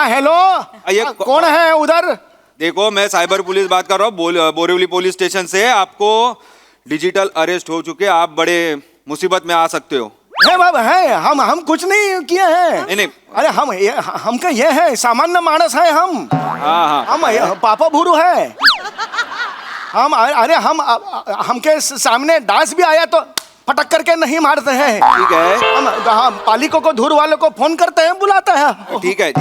हाँ हेलो, कौन है उधर? देखो मैं साइबर पुलिस बात कर रहा हूँ, बोरीवली पुलिस स्टेशन से। आपको डिजिटल अरेस्ट हो चुके, आप बड़े मुसीबत में आ सकते हो। है बाबा है, हम कुछ नहीं किए हैं। नहीं। अरे हमका ये है, सामान्य मानस है हम। हाँ। हम पापा भूरू है। हम अरे हमके सामने डांस भी आया तो फटक करके नहीं मारते हैं। ठीक है। हम पालिकों को, धूर वालों को फोन करते हैं, बुलाते हैं। ठीक है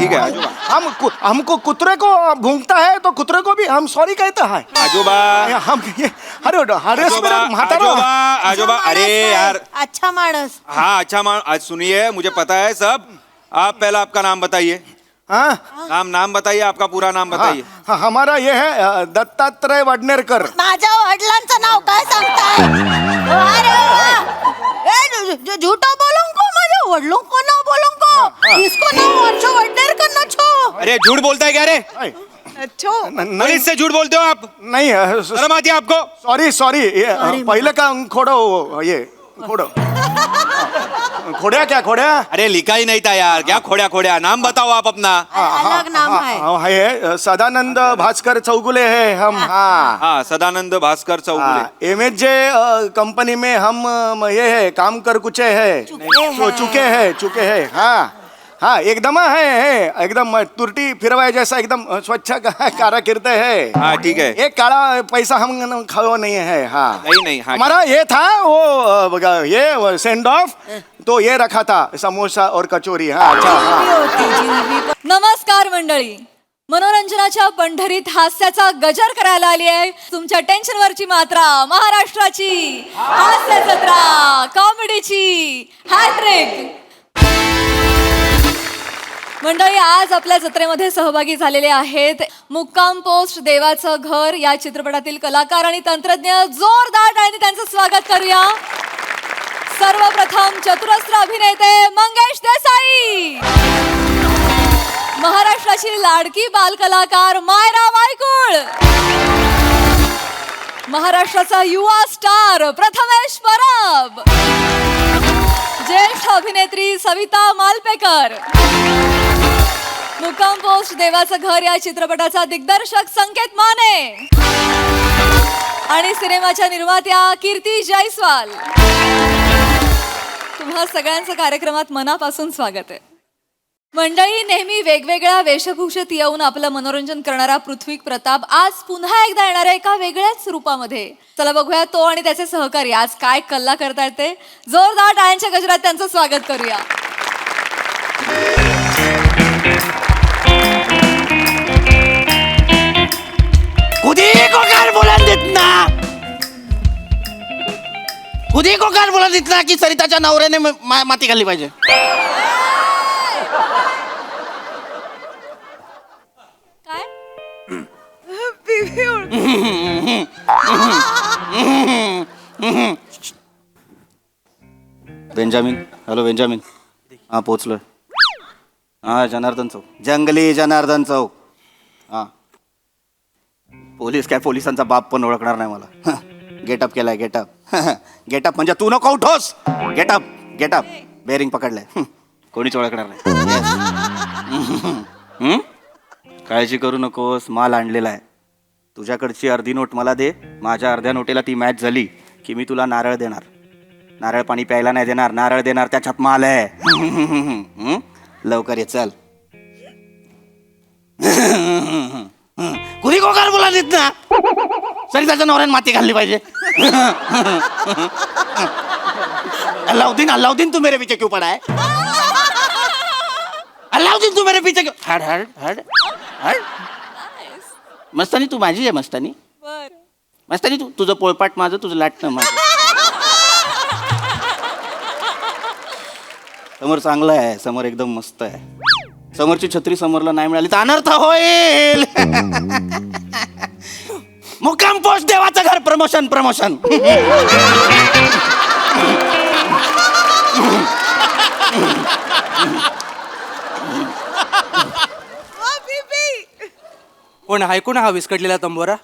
हमको कुतरे को भूंगता है तो कुतरे को भी हम सॉरी कहते हैं। आजोबा हम ये आजोबा अरे यार, अच्छा मानस। हाँ अच्छा आज सुनिए, मुझे पता है सब। आप पहला आपका नाम बताइए। हाँ नाम बताइए, आपका पूरा नाम बताइए। हाँ, हमारा ये है दत्तात्रय वडनेरकर। माझ्या वडिलांचं नाव काय सांगताय? अरे वा! झूठा बोलूंगा, माझ्या वडिलों को ना बोलूंगा, इसको ना अच्छा वडनेरकर ना छो। अरे झूठ बोलता है क्या रे? छो पुलिस से झूठ बोलते हो आप? नहीं शर्म आती है आपको? सॉरी पहले का खोड़ो, ये खोड़ो। खोड़िया क्या खोड़िया? अरे लिखा ही नहीं था यार, क्या खोड़िया? नाम बताओ आप अपना। अलग नाम है। सदानंद भास्कर चौगुले है हम। हाँ सदानंद भास्कर चौगुले। MHJ कंपनी में हम ये है काम कर कुचे है, चुके हैं। हाँ एकदम है एकदम तुरटी फिरवाए जैसा एकदम स्वच्छ कार्य करते हैं। हाँ ठीक है। एक काला पैसा हम खाओ नहीं है। हाँ नहीं। हाँ, हमारा ये था वो ये सेंड ऑफ, तो ये रखा था समोसा और कचोरी। हाँ अच्छा। नमस्कार मंडळी, मनोरंजनाच्या पंढरीत हास्याचा गजर करायला आली आहे तुमच्या टेन्शनवरची मात्रा, महाराष्ट्राची हास्य जत्रा, कॉमेडीची हॅट्रिक। मंडळी आज आपल्या जत्रेमध्ये सहभागी झालेले आहेत मुक्काम पोस्ट देवाचं घर या चित्रपटातील कलाकार आणि तंत्रज्ञ। जोरदार टाळ्यांनी त्यांचं स्वागत करूया। सर्वप्रथम चतुरस्र अभिनेते मंगेश देसाई, महाराष्ट्राची लाडकी बालकलाकार मायरा वायकुळ, महाराष्ट्राचा युवा स्टार प्रथमेश परब, ज्येष्ठ अभिनेत्री सविता मालपेकर, मुक्काम पोस्ट देवाचं घर या चित्रपटाचा दिग्दर्शक संकेत माने आणि सिनेमाच्या निर्मात्या कीर्ती जयस्वाल। तुम्हा सगळ्यांचं कार्यक्रमात मनापासून स्वागत आहे। मंडळी, नेहमी वेगवेगळ्या वेशभूषेत येऊन आपलं मनोरंजन करणारा पृथ्वी प्रताप आज पुन्हा एकदा येणार आहे एका वेगळ्याच रूपामध्ये। चला बघूया तो आणि त्याचे सहकारी आज काय कल्ला करतायत ते। जोरदार टाळ्यांच्या गजरात त्यांचं स्वागत करूया। खुदी को कार बोला देतना, खुदी को कार बोला देतना की सरिताच्या नवऱ्याने माती घालली पाहिजे। काय? Benjamin, hello Benjamin. हाँ पोचलोय। हाँ जनार्दन चौक, जंगली जनार्दन चौक। हाँ पोलीस काय, पोलिसांचा बाप पण ओळखणार नाही मला। गेटअप केलाय, गेटअप म्हणजे तू नको उठोस। गेटअप बेरिंग पकडलंय, कोणीच ओळखणार नाही। काळजी करू नकोस, माल आणलेला आहे। तुझ्याकडची अर्धी नोट मला दे, माझ्या अर्ध्या नोटेला ती मॅच झाली की मी तुला नारळ देणार। नारळ पाणी प्यायला नाही देणार, नारळ देणार, त्याच्यात माल आहे। लवकर ये चल। कुणी को कार बोला देत ना, सरिताच्या नवऱ्याने माती घालली पाहिजे। अल्लाउद्दीन तू मेरे पीछे क्यों पड़ा है? अल्लाउद्दीन तू मेरे पीछे क्यों? हड मस्तानी तू माझी आहे, मस्तानी तू, तुझं पोळपाट माझं, तुझं लाटणं माझं। समोर चांगलं आहे, समोर एकदम मस्त आहे। समोरची छत्री समोरला नाही मिळाली तर अनर्थ होईल। मुक्काम पोस्ट देवाचं घर प्रमोशन। कोण ऐकून हा विस्कटलेला तंबोरा?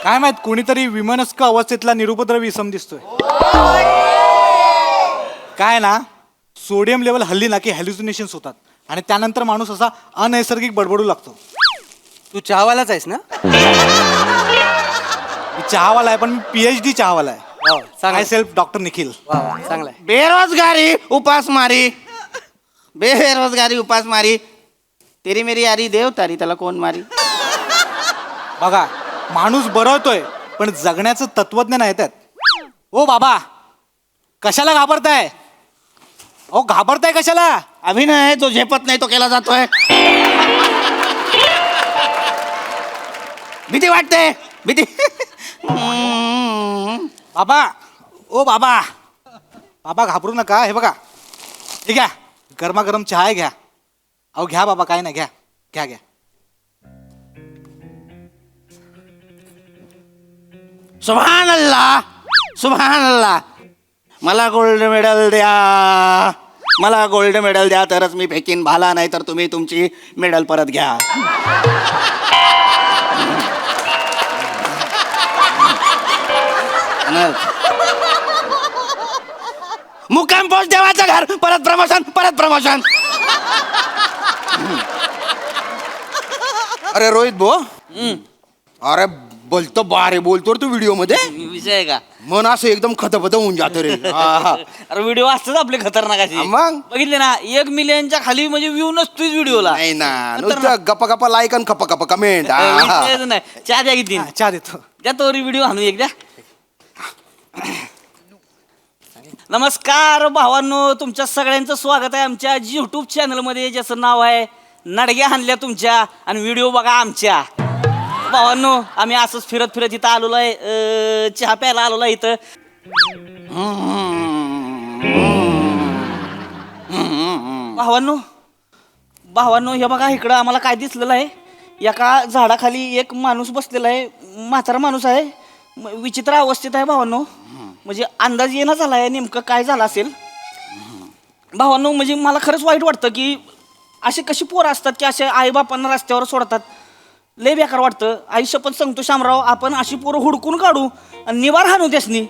काय माहित, कोणीतरी विमनस्क अवस्थेतला निरुपद्रवी इसम दिसतोय। काय ना, सोडियम लेवल हल्ली ना की हॅल्युसिनेशन्स होतात आणि त्यानंतर माणूस असा अनैसर्गिक बडबडू लागतो. तू चहावालाच आहेस ना? मी चहावाला आहे पण मी PhD चहावाला आहे. वा, चांगलं आय आहे. Self doctor Nikhil. वा, वा, चांगलं आहे. बेरोजगारी उपासमारी, बेरोजगारी उपासमारी, तेरी मेरी यारी देव तारी, त्याला कोण मारी. बघा माणूस बरवतोय पण जगण्याचं तत्वज्ञान आहे त्यात. ओ बाबा कशाला घाबरताय? ओ घाबरताय कशाला? अभिनय जो झेपत नाही तो केला जातोय. भीती वाटते भीती. बाबा ओ बाबा बाबा घाबरू नका. हे बघा ठीक आहे, गरमागरम चहा आहे, घ्या. अहो घ्या बाबा, काय नाही, घ्या घ्या घ्या. सुभान अल्लाह सुभान अल्लाह. मला गोल्ड मेडल द्या, मला गोल्ड मेडल द्या तरच मी फेकीन भाला, नाही तर तुम्ही तुमची मेडल परत घ्या. मुक्काम पोस्ट देवाचं घर, परत प्रमोशन परत प्रमोशन. अरे रोहित भाऊ, अरे बोलतो बारे बोलतो रे तू व्हिडिओ मध्ये. विषय आहे का? मन असं एकदम खतबद होऊन जातं रे. अरे व्हिडिओ असतात आपले खतरनाकाचे. मग? बघितले ना, 1 मिलियनच्या खाली म्हणजे व्ह्यू नसतोच व्हिडिओला. नाही ना, नुसतं गप्पा गप्पा लाईक आणि खप्पा खप्पा कमेंट. नाही, चहा द्या किती हा, चहा देतो. द्या तोरी व्हिडिओ आणू एक द्या. नमस्कार भावांनो, तुमच्या सगळ्यांचं स्वागत आहे आमच्या YouTube चॅनलमध्ये, ज्याचं नाव आहे नडग्या हाणल्या तुमच्या आणि व्हिडिओ बघा आमच्या. भावांनो, आम्ही असंच फिरत फिरत इथं आलेलो आहे, चहा प्यायला आलेलो आहे इथं. भावांनो हे बघा, इकडं आम्हाला काय दिसलेलं आहे, एका झाडाखाली एक माणूस बसलेला आहे, म्हातारा माणूस आहे, विचित्र अवस्थेत आहे भावांनो. म्हणजे अंदाज येणं झाला आहे नेमकं काय झालं असेल. भावांनो म्हणजे मला खरंच वाईट वाटतं की असे कशी पोरं असतात की असे आईबापांना रस्त्यावर सोडतात. लय बेकार वाटतं. आई शपथ सांगतो शामराव, आपण अशी पोरं हुडकून काढू आणि निवार हाणू त्यासनी.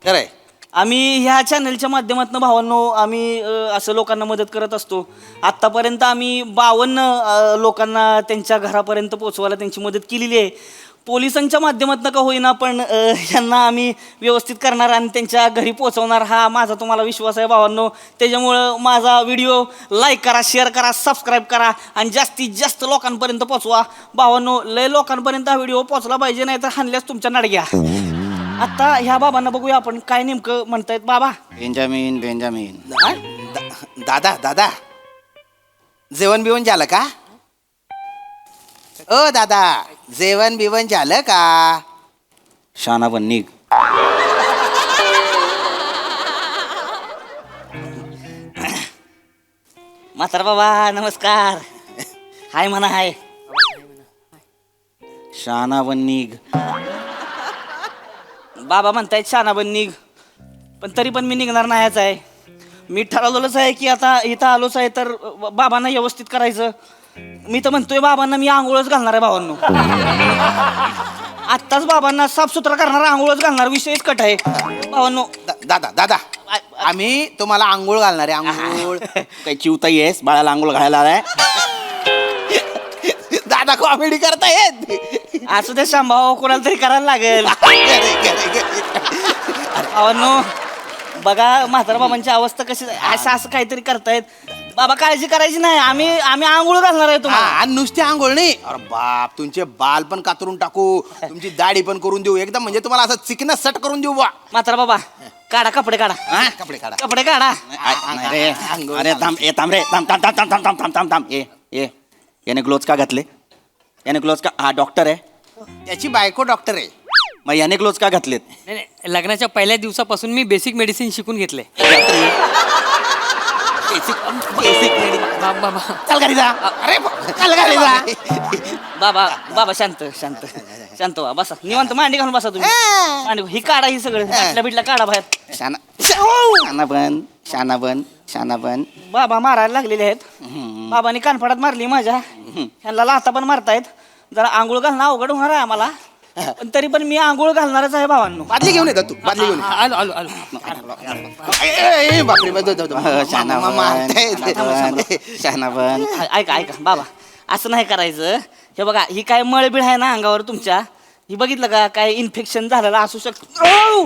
खरंय. आम्ही ह्या चॅनलच्या माध्यमातून भावांनो आम्ही असं लोकांना मदत करत असतो. आत्तापर्यंत आम्ही 52 लोकांना त्यांच्या घरापर्यंत पोचवायला त्यांची मदत केलेली आहे. पोलिसांच्या माध्यमातून का होईना पण यांना आम्ही व्यवस्थित करणार आणि त्यांच्या घरी पोहोचवणार हा माझा तुम्हाला विश्वास आहे भावांनो. त्याच्यामुळं माझा व्हिडिओ लाईक करा, शेअर करा, सबस्क्राईब करा आणि जास्तीत जास्त लोकांपर्यंत पोचवा भावांनो. लय लोकांपर्यंत हा व्हिडिओ पोचला पाहिजे, नाही तर हाणल्यास तुमच्या नडग्या. आता ह्या बाबांना बघूया आपण काय नेमकं म्हणतायत. बाबा बेंजामिन बेंजामिन. दादा दादा, जेवण बिवण झालं का? ओ दादा, जेवण बिवण झालं का? शाना पण निघ. म्हातारा बाबा नमस्कार. हाय म्हणा हाय. शाना पण निघ. बाबा म्हणतायत शाना बन निघ, पण तरी पण मी निघणार नाहीच आहे. मी ठरवलेलंच आहे की आता इथं आलोच आहे तर बाबांना व्यवस्थित करायचं. मी तर म्हणतोय बाबांना मी आंघोळच घालणार आहे भावांनो. आत्ताच बाबांना साफसुथरा करणार, आंघोळच घालणार, विषयच कट आहे भावांनो. दादा दादा, आम्ही तुम्हाला आंघोळ घालणार आहे. आंघोळ काही चिवताई आहेस बाळाला आंघोळ घालायला आलाय? दादा कॉमेडी करतायत. असं ते सांभाव कोणाला तरी करायला लागेल भावांनो. बघा म्हातारा बाबांची अवस्था कशी असं असं काहीतरी करतायत. बाबा काळजी करायची नाही, आम्ही आंघोळ घालणार आहे तुम्हाला. आणि नुसते आंघोळ नाही, अरे बाप, तुमचे बाल पण कातरून टाकू, तुमची दाढी पण करून देऊ, एकदम म्हणजे तुम्हाला असं चिकन सट करून देऊ बा. म्हातारा बाबा काढा कपडे, काढा कपडे काढा. कपडे काढा. नाही रे. अरे थांब रे, थांब थांब थांब थांब थांब थांब थांब थांब. ये याने ग्लोव्ज का घातले? याने ग्लोव्ज का? हा डॉक्टर आहे, त्याची बायको डॉक्टर आहे. मग याने ग्लोव्ज का घातलेत? नाही नाही, लग्नाच्या पहिल्या दिवसापासून मी बेसिक मेडिसिन शिकून घेतले. बाबा चल घरी जा. अरे चल घरी जा. बाबा शांत शांत शांत व्हा, बसा निवांत, मांडी घालून बसा तुम्ही. मांडी ही काढा, ही सगळं बिटल्या बिटल्या काढा बाहेर. शाना बन शाना बन शाना बन. बाबा मारायला लागलेले आहेत. बाबांनी कानफडात मारली माझ्या, ह्यांना लाथा पण मारतायत. जरा आंघोळ घालणं अवघड होणार आहे आम्हाला. पण तरी पण मी आंघोळ घालणारच आहे भावांनो. बादली घेऊन येतात तू, बादली घेऊन ये. आलो आलो आलो बापरे शानाबन ऐका ऐका बाबा, असं नाही करायचं. हे बघा, ही काय मळबीळ आहे ना अंगावर तुमच्या, ही बघितलं का काय इन्फेक्शन झालेलं असू शकतं.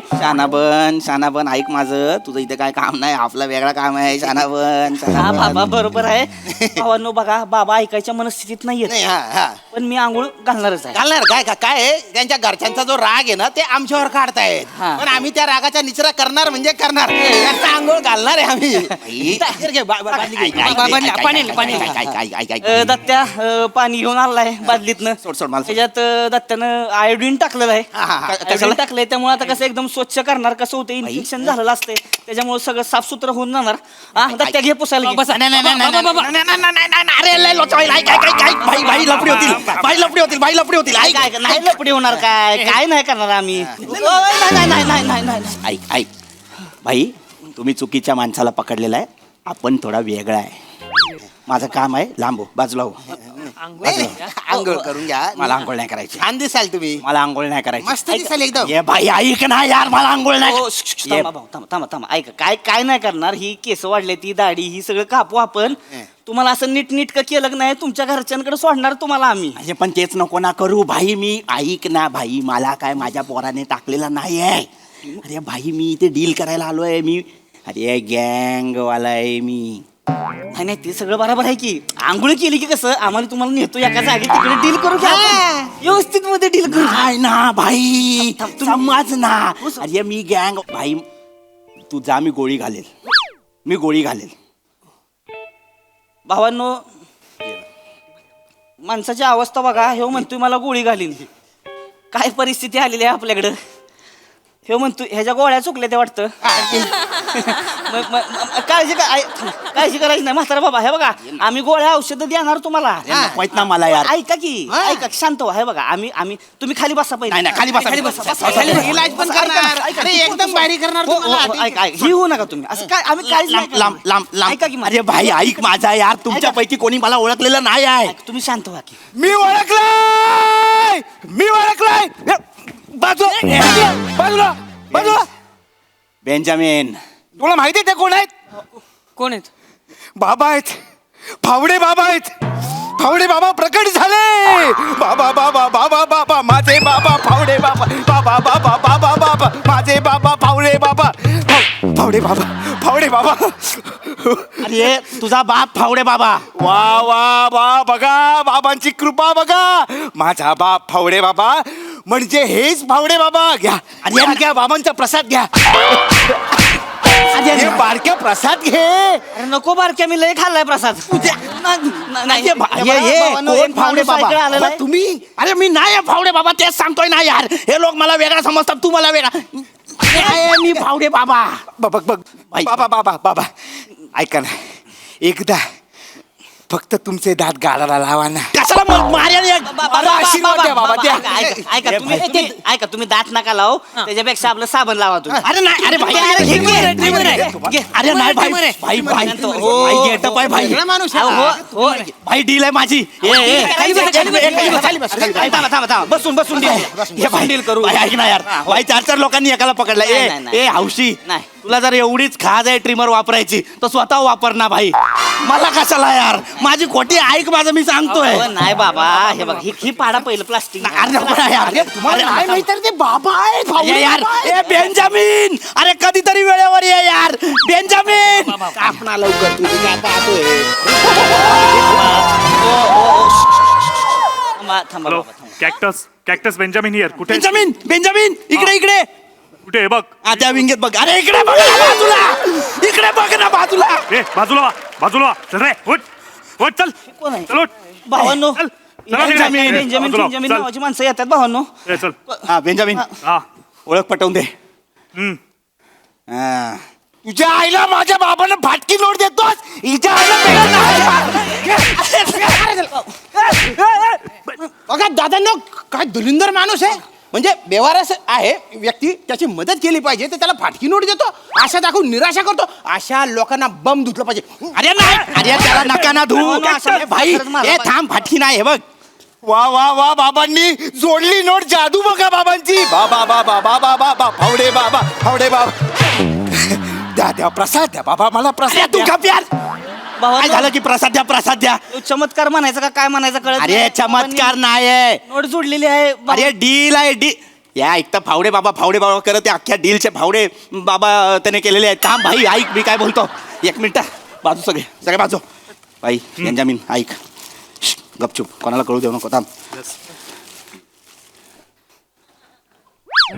शानाबन ऐक माझं, तुझं इथे काय काम नाही, आपलं वेगळं काम आहे. शानाबन हा बाबा बरोबर आहे. भावांनो बघा, बाबा ऐकायच्या मनस्थितीत नाहीये, नाही. हा हा पण मी आंघोळ घालणारच आहे. घालणार काय आहे, त्यांच्या घरच्यांचा जो राग आहे ना ते आमच्यावर काढतायत, हा. पण आम्ही त्या रागाचा निचरा करणार म्हणजे करणार. त्यांचा आंघोळ घालणार आहे आम्ही. घे, बादली घे. दत्त्या पाणी घेऊन आलाय बादलीतनं. सोड मला. त्याच्यात दत्त्यानं आयोडीन टाकलेलं आहे. हा. आयोडीन टाकलंय, त्यामुळे आता कसं एकदम स्वच्छ करणार, कसं होतं इन्फेक्शन झालेलं असते, त्याच्यामुळे सगळं साफसुथरं होऊन जाणार. हा दत्त्या घे पुसायला घे. बाई लपडी होतील, बाई लपडी होतील. काय नाही लपडी होणार, काय नाही करणार आम्ही. ऐक भाई, तुम्ही चुकीच्या माणसाला पकडलेला आहे. आपण थोडा वेगळा आहे. माझं काम आहे लांब हो, बाजूला हो. आंघोळ करून घ्या. मला आंघोळ नाही करायची. छान दिसाल तुम्ही, मला आंघोळ नाही करायची. मस्त दिसाल एकदम. ये बाई ऐक ना यार, मला आंघोळ नाही. थांबा भाऊ, थांबा ऐका, काय नाही करणार. ही केस वाढले, ती दाढी, ही सगळं कापू आपण. तुम्हाला असं नीटनीटकं केलं की नाही, तुमच्या घरच्यांकडे सोडणार तुम्हाला आम्ही. अरे पण तेच नको ना करू भाई. मी ऐक ना भाई, मला काय माझ्या पोराने टाकलेला नाही आहे. अरे भाई, मी इथे डील करायला आलोय. मी अरे गँगवाला आहे मी. नाही ते सगळं बरोबर आहे की, आंघोळ केली की कसं आम्हाला तुम्हाला नेतो एका जागी, तिकडे डील करू घ्या आपण. व्यवस्थित मध्ये डील करू. काय ना भाई, समज ना. अरे मी गँग भाई, तू जा, मी गोळी घालेल. भावांनो, माणसाची अवस्था बघा. हे म्हणतोय मला गोळी घालीन. काय परिस्थिती आलेली आहे आपल्याकडं. हे म्हणतोय ह्याच्या गोळ्या चुकल्या ते वाटतं. काळजी करायची नाही म्हातारा बाबा. हे बघा, आम्ही गोळ्या औषधं देणार तुम्हाला. माहित ना मला यार. ऐका की, ऐका शांत व्हा. हे बघा, आम्ही तुम्ही खाली बसा पहिले. नाही, खाली बसा. इलाज पण करणार. अरे एकदम बारीक करणार तुम्हाला. ऐका, ही होऊ नका तुम्ही असं. काय आम्ही काहीच नाही करणार. लांब. ऐका की अरे भाई ऐक माझा यार, तुमच्यापैकी कोणी मला ओळखलेलं नाही आहे. तुम्ही शांत व्हा की. मी ओळखलाय. बाजूला. बेंजामिन, तुला माहिती आहे ते कोण आहेत? कोण आहेत? बाबा आहेत, फावडे बाबा प्रकट झाले. बाबा माझे बाबा फावडे बाबा माझे बाबा फावडे बाबा. अरे तुझा बाप फावडे बाबा. वा बघा, बाबांची कृपा बघा. माझा बाप फावडे बाबा म्हणजे हेच फावडे बाबा. घ्या घ्या, बाबांचा प्रसाद घ्या. अरे बारक्या प्रसाद घे. अरे नको बारक्या, मी लय खाल्लाय प्रसाद. फावडे बाबा तुम्ही? अरे मी नाही फावडे बाबा, तेच सांगतोय ना यार. हे लोक मला वेगळा समजतात, तू मला वेगळा. मी फावडे बाबा. बघ बाबा ऐका ना, एकदा फक्त तुमचे दात गाडाला लावा ना. कशाला मार्याने आशीर्वाद द्या बाबा, द्या. ऐका तुम्ही दात नका लावू, त्याच्यापेक्षा आपलं साबण लावा तुम्ही. अरे नाही, अरे भाई अरे नाही भाई गेटअप आहे भाई. माणूस भाई डील आहे माझी. थांबा बसून डील करू. ऐक ना यार, भाई 4 लोकांनी एकाला पकडला. ए हौशी, नाही. तुला जर एवढीच खाज आहे ट्रिमर वापरायची तर स्वतः वापर ना भाई. मला कशाला यार, माझी खोटी ऐक माझं, मी सांगतोय. नाही बाबा, हे बघ, ही पाडा पहिलं प्लास्टिक. ते बाबा आहे यार. ए बेंजामिन, अरे कधीतरी वेळेवर ये यार बेंजामिन. आपणा लवकर, तुझी काय पाहतोय. थांबा हॅलो, कॅक्टस बेंजामिन हियर. कुठे बेंजामिन इकडे कुठे आहे बघ? त्या विंगेत बघ. अरे इकडे बघ ना बाजूला, इकडे बघ ना बाजूला. ए बाजूला चल रे, उठ चल. कोण आहे? चल उठ. भावांनो, चल. चला तिकडे. बेंजामिन चल. नावाची माणसं येतात भावांनो. ए, चल. हा बेंजामिन, हा. ओळख पटवून दे. हम्म. तुझ्या आईला माझ्या बाबांना फाटकी नोट देतोस. हिच्या बघा दादांनो, काय दलिंदर माणूस आहे. म्हणजे व्यवहारच आहे व्यक्ती, त्याची मदत केली पाहिजे तर त्याला फाटकी नोट देतो, आशा दाखवून निराशा करतो. अशा लोकांना बम धुतलं पाहिजे. अरे नाही, अरे त्याला नका ना धू भाई. हे थांब, फाटकी नाही. हे बघ वा वा वा बाबांनी जोडली नोट जादू बघा बाबांची बाबा बाबा बाबा बाबा फावडे बाबा फावडे बाबा द्या द्या प्रसाद द्या बाबा मला प्रसाद तू द्या. का प्यार भावा काय झालं की प्रसाद द्या प्रसाद द्या तो चमत्कार म्हणायचा का काय म्हणायचं कळत अरे नाही. चमत्कार नाही नोट जोडलेली आहे बाबा. अरे डील आहे डी या एक तर फावडे बाबा करत ते अख्ख्या डीलचे फावडे बाबा त्याने केलेले आहेत काम भाई ऐक मी काय बोलतो एक मिनिट बाजू सगळे बाजू भाई बेंजामिन ऐक श्श, गपचूप कोणाला कळू देऊ नको थांब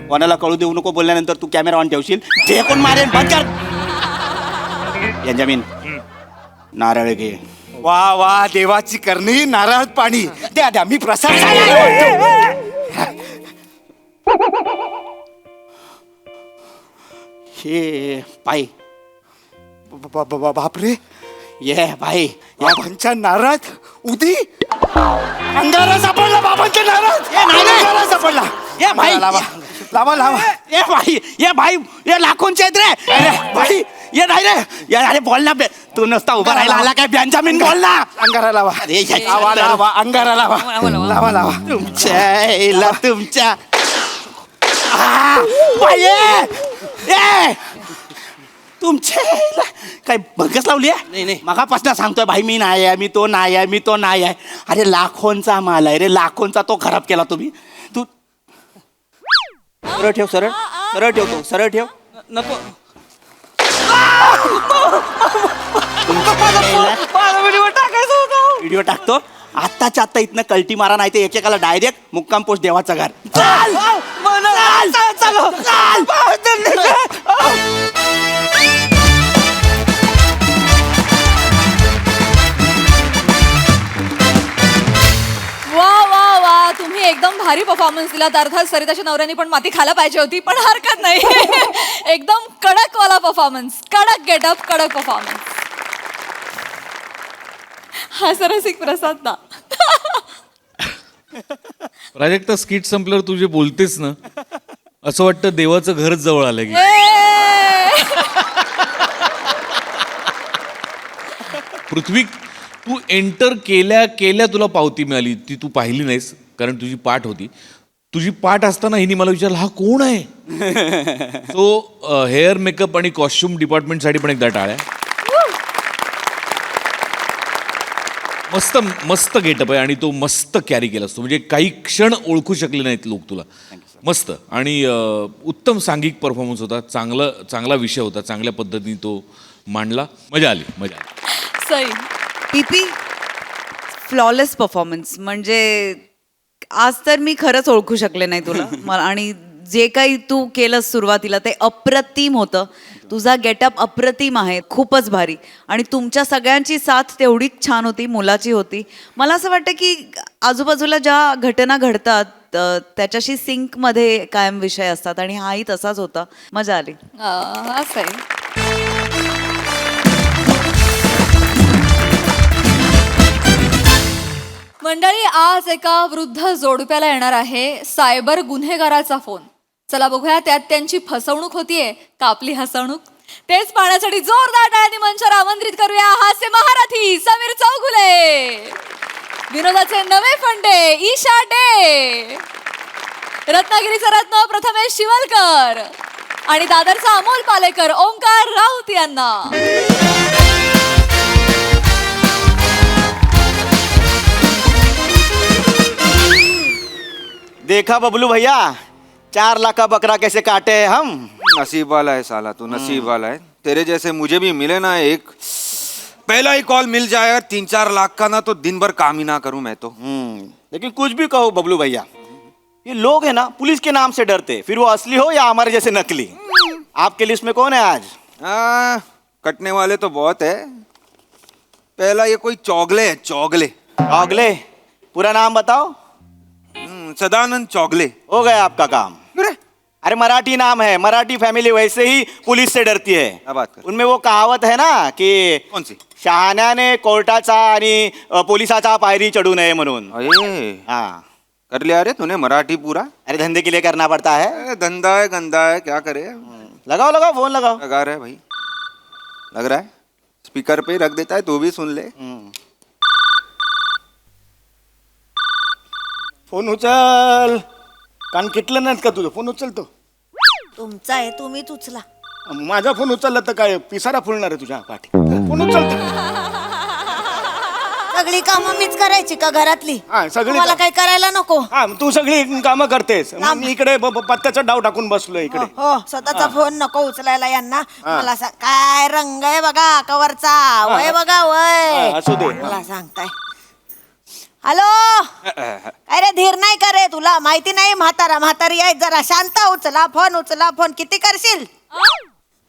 कोणाला कळू देऊ नको बोलल्यानंतर तू कॅमेरा ऑन ठेवशील जे कोण मारेल बंद कर बेंजामिन नारळ घे वा वा देवाची करणी नारळ पाणी द्या द्या मी प्रसाद हे पाय बापरे ये भाई बाबांच्या नारळात उदी अंगारा सापडला बाबांच्या नारळात अंगारा सापडला ये भाई लावा लावा लावा ये भाई ये लाखोंचे आहेत रे अरे भाई ये नाही रे या अरे बोल ना तू नसता उभा राहिला आला काय बेंजामिन बोल ना अंगारा लावा अरे लावा लावा अंगारा लावा लावा लावा तुमच्या बाई, ए तुमच्या काय भगस लावली आहे नाही. मगापासून सांगतोय भाई मी नाही आहे मी तो नाही आहे अरे लाखोंचा माल आहे रे लाखोंचा तो खराब केला तुम्ही तू सरळ ठेव सरळ ठेवतो सरळ ठेव नको व्हिडिओ टाकतो आत्ताच्या आत्ता इथनं कल्टी मारा नाही ते एकेकाला डायरेक्ट मुक्काम पोस्ट देवाचा घर वा वा वा तुम्ही एकदम भारी परफॉर्मन्स दिलात. अर्थात सरिताच्या नवऱ्याने पण माती खायला पाहिजे होती पण हरकत नाही. एकदम कडक वाला परफॉर्मन्स, कडक गेटअप, कडक परफॉर्मन्स. हा सरसिक प्रसाद ना. प्राजक्ता स्किट संपल्यावर तू जे बोलतेस ना असं वाटतं देवाचं घरच जवळ आलं की. पृथ्वी तू एंटर केल्या केल्या तुला पावती मिळाली ती तू पाहिली नाहीस कारण तुझी पाठ होती. तुझी पाठ असताना हिने मला विचारलं हा कोण आहे. तो हेअर मेकअप आणि कॉस्ट्युम डिपार्टमेंटसाठी पण एकदा टाळ्या. मस्त मस्त गेटअप आहे आणि तो मस्त कॅरी केला असतो म्हणजे काही क्षण ओळखू शकले नाहीत लोक तुला. मस्त आणि उत्तम सांघिक परफॉर्मन्स होता. चांगला विषय होता. चांगल्या पद्धतीने तो मांडला. मजा आली. सई पीपी फ्लॉलेस परफॉर्मन्स म्हणजे आज तर मी खरंच ओळखू शकले नाही तुला आणि जे काही तू केलंस सुरुवातीला ते अप्रतिम होतं. तुझा गेटअप अप्रतिम आहे, खूपच भारी. आणि तुमच्या सगळ्यांची साथ तेवढीच छान होती, मुलाची होती. मला असं वाटतं की आजूबाजूला ज्या घटना घडतात त्याच्याशी सिंकमध्ये कायम विषय असतात आणि हाही तसाच होता. मजा आली. असं आहे. मंडळी आज एका वृद्ध जोडप्याला येणार आहे सायबर गुन्हेगाराचा फोन. चला बघूया त्यात त्यांची फसवणूक होतीये का आपली हसवणूक. तेच पाहण्यासाठी जोरदार टाळ्यांनी मंचावर आमंत्रित करूया हास्य महारथी समीर चौगुले, विनोदाचे नवे फंडे ईशा डे, रत्नागिरीचा रत्न प्रथमेश शिवलकर आणि दादरचा अमोल पालेकर ओंकार राऊत यांना. देखा बबलू भैया 4 लाख का बकरा कैसे काटे हैं हम. नसीब वाला है साला तू, नसीब वाला है. तेरे जैसे मुझे भी मिले ना एक पहला ही कॉल मिल जाए और 3-4 लाख का ना तो दिन भर काम ही ना करूं मैं तो. लेकिन कुछ भी कहो बबलू भैया ये लोग है ना पुलिस के नाम से डरते फिर वो असली हो या हमारे जैसे नकली. आपके लिस्ट में कौन है आज. कटने वाले तो बहुत है. पहला ये कोई चौगले है. चौगले पूरा नाम बताओ. सदानंद चौगले. हो गया आपका काम. अरे मराठी नाम है, मराठी फैमिली वैसे ही पुलिस से डरती है. क्या बात कर. उनमें वो कहावत है ना कि कौन सी. शहाण्याने कोर्टाचा आणि पोलिसाचा पायरी चढू नये म्हणून. हाँ कर लिया रे तूने मराठी पूरा. अरे धंधे के लिए करना पड़ता है. धंधा है गंदा है क्या करे. लगाओ फोन लगाओ. लगा रहा है भाई, लग रहा है. स्पीकर पे रख देता है तू भी सुन ले. फोन उचल. कान किटलं नाहीत का तुझं? फोन उचलतो. तुमचा आहे तुम्हीच उचला. माझा फोन उचलला तर काय पिसारा फुलणार आहे तुझ्या पाठी. फोन उचलतो. सगळी कामं मीच करायची का घरातली? हा, सगळी मला का- काही करायला नको. हा, तू सगळी कामं करतेस. मग मी इकडे पत्त्याचा डाव टाकून बसलो इकडे. हो स्वतःचा फोन नको उचलायला यांना. मला काय रंग आहे बघा कवरचा. वय बघा वय. हा, असू दे. मला सांगताय. हॅलो. अरे धीर नाही करे तुला माहिती नाही म्हातारा म्हातारी आहे. जरा शांत उचला फोन. किती करशील?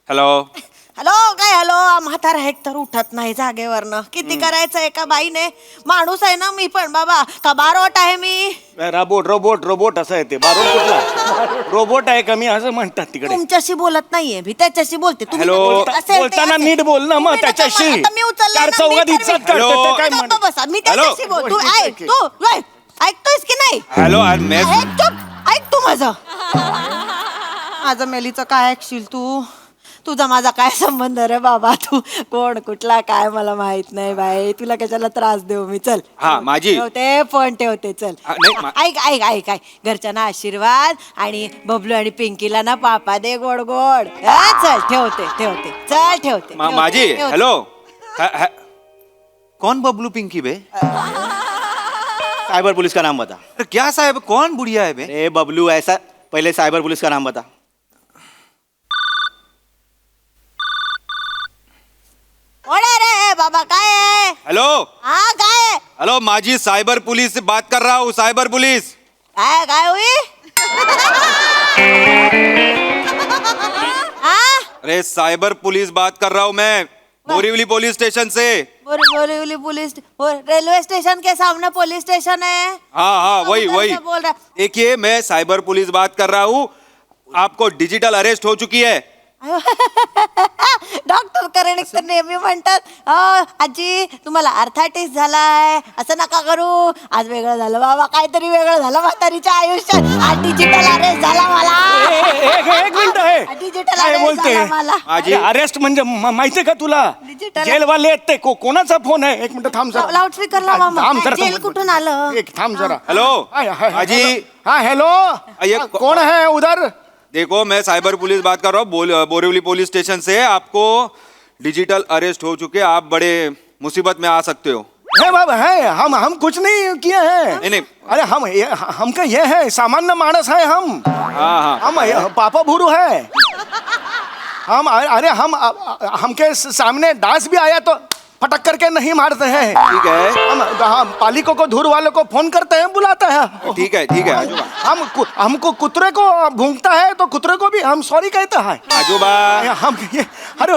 हेलो हॅलो काय हॅलो. म्हातारा एक तर उठत नाही जागेवरनं. किती करायचं एका बाईने? माणूस आहे ना मी पण बाबा. का बारोट आहे मी? रोबोट असं आहे ते. बारून कुठला रोबोट आहे का मी असं म्हणतात तिकडे. तुमच्याशी बोलत नाहीये मी त्याच्याशी बोलते. तुम्ही हॅलो. असेल ते बोलताना असेल. नीट बोल ना मग तुम्ही नका त्याच्याशी. मला- आता मी उचललं चार ना, चौघात मी इज्जत ठरवेन. हॅलो. करते काय गप्प म्हण. बसा मी त्याच्याशी बोल. तू ऐक तू वय. ऐकतोयस की नाही? हेलो मैं ऐक चुप. ऐक तू माझं. माझं मेलीचं काय ऐकशील तू? तुझा माझा काय संबंध रे बाबा? तू कोण कुठला काय मला माहित नाही बाई. तुला कशाला त्रास देऊ मी? चल. हा, माझी. ठेवते फोन ठेवते. चल. हा, नाही, ऐक ऐक ऐक ऐक. घरच्यांना आशीर्वाद आणि बबलू आणि पिंकीला ना पापा दे गोड गोड. हा, चल ठेवते. चल ठेवते. माजी ठेवते. हेलो. कौन बबलू पिंकी बे? साइबर पुलिस का नाम बता. अरे क्या साहब कौन बुढ़िया है बे? अरे बबलू ऐसा पहले साइबर पुलिस का नाम बता. कोण आहे रे बाबा? काय आहे? हेलो हा काय आहे? हेलो माजी साइबर पुलिस से बात कर रहा हूँ. Cyber police. काय हुई? हाँ? अरे साइबर पुलिस बात कर रहा हूँ मैं. बोरीवली पुलिस स्टेशन से. बोरीवली पुलिस रेलवे स्टेशन के सामने पुलिस स्टेशन है. हाँ वही उधर वही. से बोल रहा. देखिए मैं साइबर पुलिस बात कर रहा हूँ. आपको डिजिटल अरेस्ट हो चुकी है. डॉक्टर करेनिक तर नेहमी म्हणतात आजी तुम्हाला अर्थाटिस झालाय असं नका करू. आज वेगळं झालं बाबा. काहीतरी वेगळं झालं म्हातारीच्या आयुष्यात. डिजिटल अरेस्ट झाला मला. एक मिनिट आहे. डिजिटल काय अरेस्ट बोलते? झाला मला. माजी अरेस्ट म्हणजे माहितीये का तुला? Digital- जेलवाले आहेत ते. कोणाचा फोन आहे? एक मिनिट थांब जरा. लाऊडस्पीकरला मामा. थांब जरा. जेल कुठून आलं? एक थांब जरा. Hello hi. माजी. हाँ हेलो. ये कौन है उधर? देखो मैं साइबर पुलिस बात कर रहा हूँ. बोरीवली पुलिस स्टेशन से. आपको डिजिटल अरेस्ट हो चुके. आप बड़े मुसीबत में आ सकते हो. है बाबा है. हम कुछ नहीं किए हैं. नहीं. अरे हमका ये है सामान्य मानस है हम. हाँ हम पापा भूरू है. हम अरे हमके सामने डांस भी आया तो फटक करके नहीं मारते हैं. ठीक है. हम पालिकों को धूर वालों को फोन करते हैं बुलाते हैं. ठीक है आजूबा. हमको कुतरे को भूंगता है तो कुतरे को भी हम सॉरी कहते हैं. आजूबा. हम ये अरे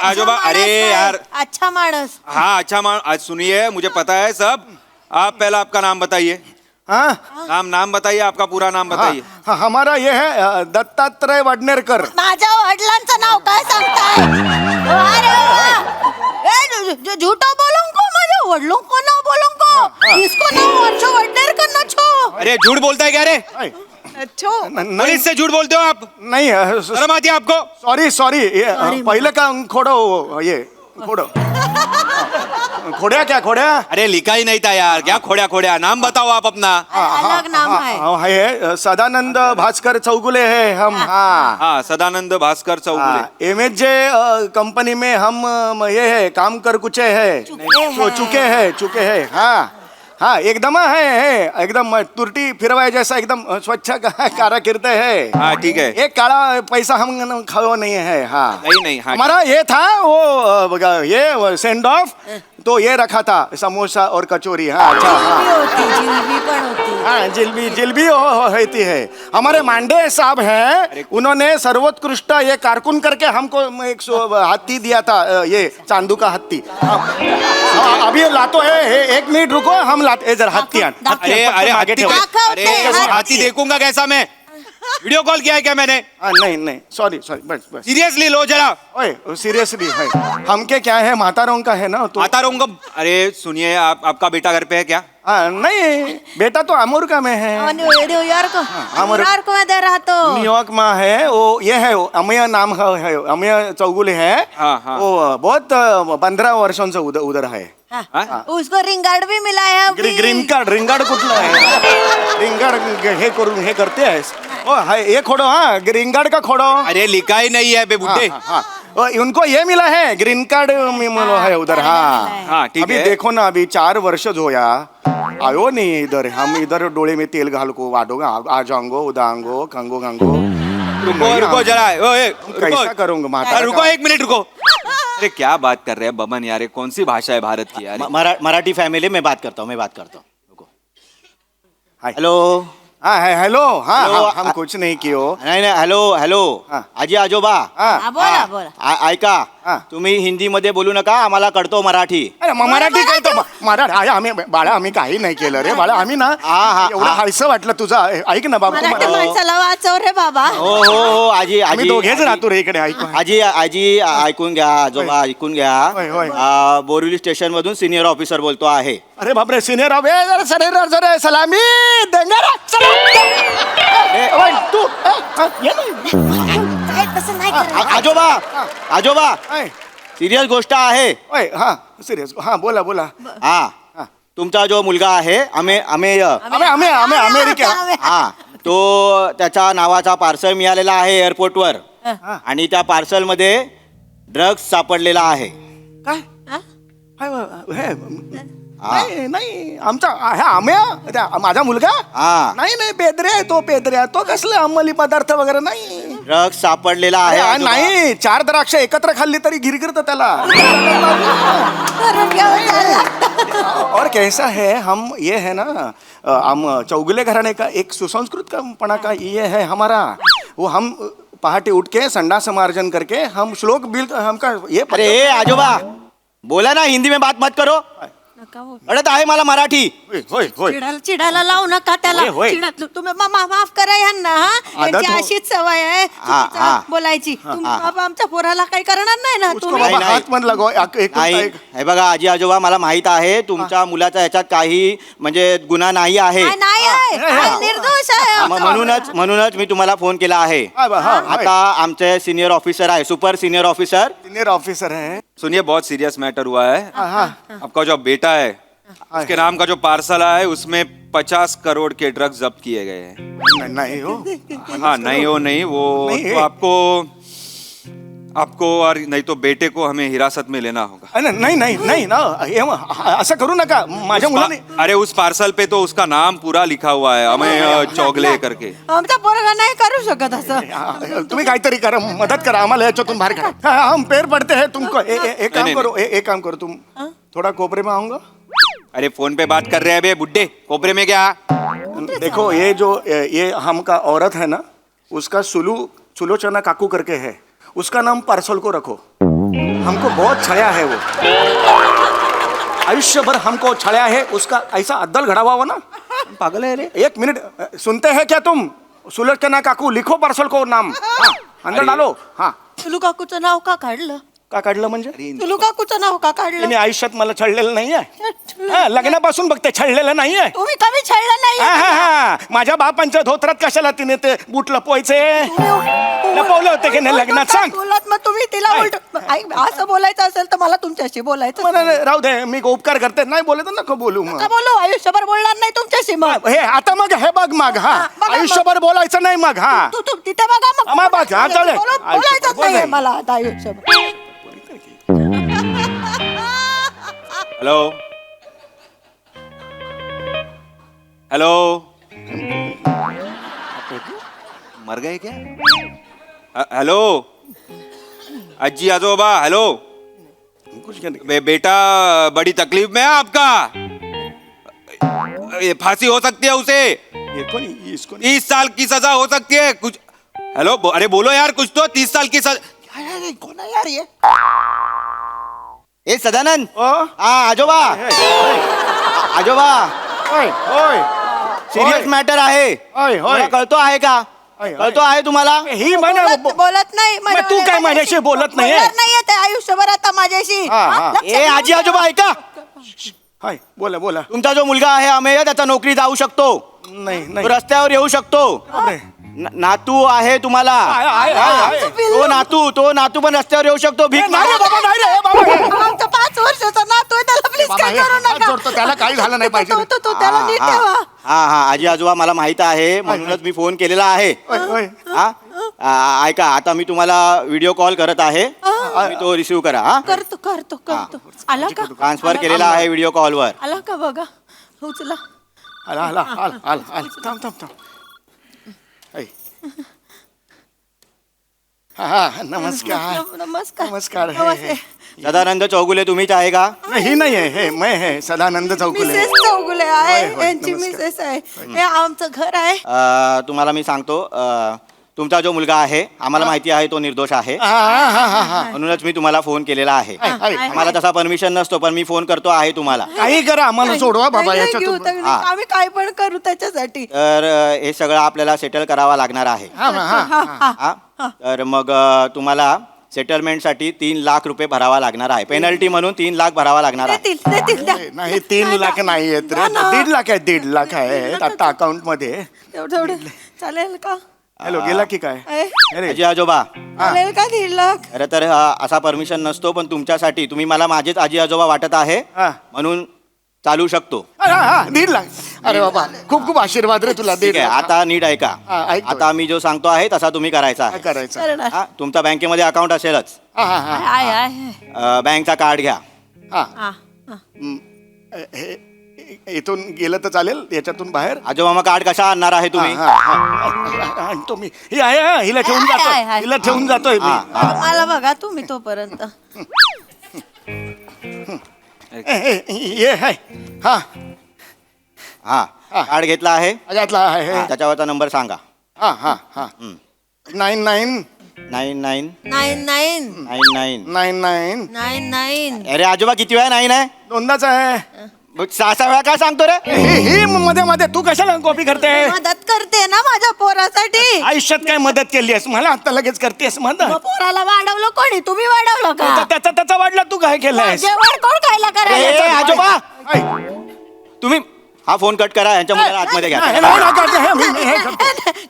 आजूबा. अरे यार. अच्छा माणस. हाँ अच्छा आज सुनिए मुझे पता है सब. आप पहला आपका नाम बताइए. हाँ नाम बताइए. आपका पूरा नाम बताइए. हाँ, हमारा ये है दत्तात्रय वडनेरकर. माझ्या वडिलांचं नाव काय सांगताय? अरे वा. झूठा बोलूंगा माझ्या वडिलों को ना बोलूंगा. इसको नाम वर्षो वडनेरकर ना छो. अरे झूठ बोलता है क्या रे? नहीं पुलिस से झूठ बोलते हो आप? नहीं शर्म आती है आपको? सॉरी पहले का खोड़ो ये खोड़ो. खोड़िया क्या खोड़िया? अरे लिखा ही नहीं था यार. क्या खोड्या. नाम बताओ आप अपना. अलग नाम है. है सदानंद भास्कर चौगुले है हम. हाँ हाँ सदानंद भास्कर चौगुले. MHJ कंपनी में हम ये है काम कर कुचे है. चुके हैं. हाँ एकदम है एकदम तुरटी फिरवाए जैसा एकदम स्वच्छ काराकिर्द है. हाँ ठीक है. एक काला पैसा हम खाओ नहीं है. हाँ नहीं. हाँ हमारा ये था वो ये सेंड ऑफ तो ये रखा था समोसा और कचौरी. हाँ अच्छा. जिलबी पण होती. हाँ जिलबी होती है. हमारे मांडे साहब हैं. उन्होंने सर्वोत्कृष्ट ये कारकुन करके हमको एक हाथी दिया था. ये चांदू का हाथी. अभी लातो है. एक मिनट रुको हम लाते जरा हाथी. अरे हाथी देखूंगा कैसा मैं? वीडियो कॉल किया है क्या मैंने? नहीं सॉरी बस सीरियसली लो जरा. ओए सीरियसली है. हमके क्या है मातारों का है ना तो. आता रहूंगा. अरे सुनिए आपका बेटा घर पे है क्या? नहीं बेटा तो अमेरिका में है, न्यूयॉर्क अमर- न्यूयॉर्क मध्ये राहतो. न्यूयॉर्क में है वो. ये है वो, अमेय नाम है, अमेय चौगुले है. हाँ, हाँ. वो बहुत 15 वर्षों से उधर उधर है. उसको रिंग गार्ड भी मिला है अभी. ग्रीन कार्ड कुठलं आहे? ग्रीन कार्ड हे करून हे करते आहेस. ओ हाय ये खोडो. हाँ ग्रीन कार्ड का खोडो. अरे लिखा ही नहीं है बे बुड्ढे. हाँ. उनको ये मिला है ग्रीन कार्ड मिलो है उधर. हाँ हाँ, ठीक अभी है. देखो ना, अभी 4 वर्ष होया आयो नहीं इधर. हम इधर डोळे में तेल घाल को वाडो आ जाऊंगो उदांगो खंगो गंगो. रुको जरा. ओए, कैसा करूंगा माता? रुको 1 मिनट रुको. अरे क्या बात कर रहे हैं बमन यार, ये कौन सी भाषा है भारत की यार? मराठी फॅमिली मैं बात करता हूँ रुको. हाय. हॅलो. हाँ है हेलो. हाँ हेलो, हम कुछ नहीं कियो. नाही नाही हॅलो. हा. आजी आजोबा. हाँ बोला बोला. ऐका. हा. तुम्ही हिंदीमध्ये बोलू नका, आम्हाला कळतो मराठी. अरे मराठी कळतो. मराठी आम्ही बाळा आम्ही काही नाही केलं रे बाळा. आम्ही ना हा. एवढं हायसं वाटलं तुझं. ऐक ना बाबा, मराठी माणसाला वाचव रे बाबा. हो आजी आम्ही दोघेच राहतो रे इकडे. ऐक आजी ऐकून घ्या आजोबा, ऐकून होय, घ्या. होय. बोरिवली स्टेशन मधून सिनियर ऑफिसर बोलतो आहे. अरे बापरे सिनियर जरा सलामी देंगे रे. तू ये काय तसं नाही करायचं. आजोबा नाही. सिरियस गोष्ट आहे. ओय हाँ सिरियस. हाँ बोला. हा तुमचा जो मुलगा आहे आम्ही आम्ही अमेरिका. हा तो त्याच्या नावाचा पार्सल मिळालेला आहे एअरपोर्टवर आणि त्या पार्सल मध्ये ड्रग्ज सापडलेला आहे. काय नाही आमचा आम्ही माझा मुलगा. हा. नाही पेद्र्या तो कसले अंमली पदार्थ वगैरे नाही. ड्रग्ज सापडलेला आहे. अरे, आजोबा. नाही 4 द्राक्ष एकत्र खाल्ली तरी गिरगिरत त्याला. और कैसा है हम ये है ना हम चौगुले घराने का एक सुसंस्कृत पना का ये है हमारा. वो हम पहाटे उठ के संडास मार्जन करके हम श्लोक बिल हमका ये. अरे आजोबा बोला ना, हिंदी में बात मत करो. अडत आहे मला मराठी. होय चिडायला लावू नका त्याला. होय. तुम्ही माफ करा यांना. हा यांची हो. अशीच सवय आहे चुकीचं बोलायची. तुम्ही बाबा आमच्या पोराला काही करणार नाही ना उसको तुम्ही. बाबा हात मन लगो. नाही हे बघा आजी आजोबा, मला माहित आहे तुमच्या मुलाचा याच्यात काही म्हणजे गुन्हा नाही आहे. नाही आहे. निर्दोष आहे. म्हणूनच मी तुम्हाला फोन केला आहे. आता आमचे सिनियर ऑफिसर आहे, super senior officer. Senior officer है. सुनिए बहुत सीरियस मैटर हुआ है. आपका जो बेटा है उसके नाम का जो पार्सल आया है उसमें 50 करोड़ के ड्रग्स जब्त किए गए हैं. नहीं हो. हाँ नहीं वो नहीं, तो आपको और नहीं तो बेटे को हमें हिरासत में लेना होगा. नहीं ना असं करू नका माझ्या मुलाने. अरे उस पार्सल पे तो उसका नाम पूरा लिखा हुआ है हमें चौगले करके. आमचा पोरगा नाही करू शकत असं. तुम्ही काहीतरी करा, मदत करा आम्हाला याच्यातून बाहेर काढा. हम पैर पडते हैं तुमको. एक काम करो तुम थोड़ा कोपरे में आऊंगा. अरे फोन पे बात कर रहे हैं बे बुड्ढे, कोपरे में क्या? देखो ये हमका औरत है ना, उसका सुलोचना काकू करके है, उसका नाम पार्सल को रखो. हमको बहुत छाया है वो. आयुष्यभर हमको छाया है उसका. ऐसा अद्दल घड़ा हुआ ना. पागल है रे. 1 मिनट सुनते हैं क्या तुम? सुलोचना काकू लिखो पार्सल को नाम. हाँ अंदर डालो. हाँ तुलू काकूचं नाव का काढलं? का काढलं म्हणजे? तुलू काकूचं नाव का काढलं? तिने आयुष्यात मला छळलेलं नाहीये. लग्नापासून बघते छळलेलं नाहीये. तुम्ही कमी छळलं नाही. माझ्या बापांच्या धोत्रात कशाला तिने ते बूट लपवायचे? लपवले होते की नाही लग्नात? सांग. बोलत मग तुम्ही तिला उलट असं बोलायचं असेल तर मला तुमच्याशी बोलायचं. मला राहू दे, मी उपकार करते. नाही बोलत नको बोलू. मग का बोलू? आयुष्यभर बोलणार नाही तुमच्याशी मग. हे आता मग हे बघ मग. हा बघा, आयुष्यभर बोलायचं नाही मग. हा तू तिथे बघा मग. आम्हा बघ, हा, चालेल. बोलायचंच नाहीये मला आता आयुष्यभर. हेलो मर गए क्या? हेलो अज्जी आजोबा. हेलो बेटा बड़ी तकलीफ में है आपका. ये फांसी हो सकती है उसे. 30 साल की सजा हो सकती है. कुछ हेलो अरे बोलो यार कुछ तो. 30 साल की सजा. कोण आहे यार ये? ए सदानंद. आजोबा सिरियस मॅटर आहे. तुला कळतो आहे का? कळतो आहे तुम्हाला? ही म्हणे बोलत नाही. तू काय माझ्याशी बोलत नाहीये? नाहीये ते आयुष्यभर आता माझ्याशी. ए आजी आजोबा ऐका. हाय बोला बोला. तुमचा जो मुलगा आहे अमेय त्याचा नोकरी जाऊ शकतो, नाही तो नाही. रस्त्यावर येऊ शकतो. बापरे. नातू आहे तुम्हाला, तो नातू पण रस्त्यावर येऊ शकतो. भीक नाही रे बाबा, नाही रे बाबा. आमचा 5 वर्षाचा नातू आहे, त्याला प्लीज बाबा, काय हे करू हात नका. जोडतो, त्याला काही झालं नाही पाहिजे. तो त्याला नीट ठेवा. हा आजी आजोबा मला माहित आहे, म्हणूनच मी फोन केलेला आहे. ओय, ओय. ऐका, आता मी तुम्हाला व्हिडिओ कॉल करत आहे, तुम्ही तो रिसिव्ह करा. हा करतो आला का? ट्रान्सफर केलेला आहे व्हिडिओ कॉलवर. आला का बघा, उचला. आला आला आला आला आला. थांब थांब थांब. हाय. हा नमस्कार. नमस्कार. नमस्कार. नमस्ते. सदानंद चौगुले तुम्हीच आहे का? ही नाही आहे, हे मैं है सदानंद चौगुले. मिसेस चौगुले आहे, होय, होय, यांची नमस्कार. मिसेस आहे. हे आमचं घर आहे. तुम्हाला मी सांगतो, तुमचा जो मुलगा आहे आम्हाला माहिती आहे तो निर्दोष आहे, हा. म्हणूनच मी तुम्हाला फोन केलेला आहे. हाय. आम्हाला तसा परमिशन नसतो, पण मी फोन करतो आहे तुम्हाला. काही करा, आम्हाला सोडवा बाबा नाही, याच्यातून. घेऊ, आम्ही काय पण करू त्याच्यासाठी. तर हे सगळं आपल्याला सेटल करावं लागणार आहे. हा? तर मग तुम्हाला सेटलमेंटसाठी 3 लाख रुपये भरावा लागणार आहे. पेनल्टी म्हणून 3 लाख भरावा लागणार आहे. देतील द्या. नाही 3 लाख नाही आहेत रे, 1.5 लाख आहे, 1.5 लाख आहे आता अकाउंट मध्ये. तेवढं चालेल का? हॅलो, गेला की काय? अरे आजी आजोबा, चालेल का 1.5 लाख? खरं तर असा परमिशन नसतो, पण तुमच्यासाठी तुम्ही मला माझेच आजी आजोबा वाटत आहे, हा. म्हणून चालू शकतो. हा 1.5 लाख. अरे बाबा, खूप खूप आशीर्वाद रे तुला. ठीक आहे, आता नीट ऐका. हा, ऐकतोय. आता मी जो सांगतो आहे तसा तुम्ही करायचा काय आहे. करायचं? करणार. हा, तुमचा बँकेमध्ये अकाउंट असेलच. हा. आहे. बँकचा कार्ड घ्या. हे इथून गेलं तर चालेल, याच्यातून बाहेर. आजोबा कार्ड कशा आणणार आहे तुम्ही? आणतो मी. ही आहे, हिला ठेवून जातोय, आहे. हिला ठेवून जातोय मी. मला बघा तुम्ही तोपर्यंत. ये आहे. हा हा, कार्ड घेतला आहे, यातला आहे. त्याच्यावरचा नंबर सांगा. हा 99 99 99 99. 99. 99. अरे आजोबा किती वेळा 9 आहे? दोनदाच आहे. मग 6 वेळा काय सांगतो रे? ही मध्ये मध्ये तू कशाला कॉपी करते? मदत करते ना माझ्या पोरासाठी. आयुष्यात काय मदत केली आहेस मला? आता लगेच करतेस मग मदत? पोराला वाढवलं कोणी? तुम्ही वाढवलं का? त्याचा वाढला, तू काय केलंयस? जेवण कोण खायला ए, करायला? आजोबा तुम्ही हा फोन कट करा, यांच्या मुलाला आतमध्ये घ्या.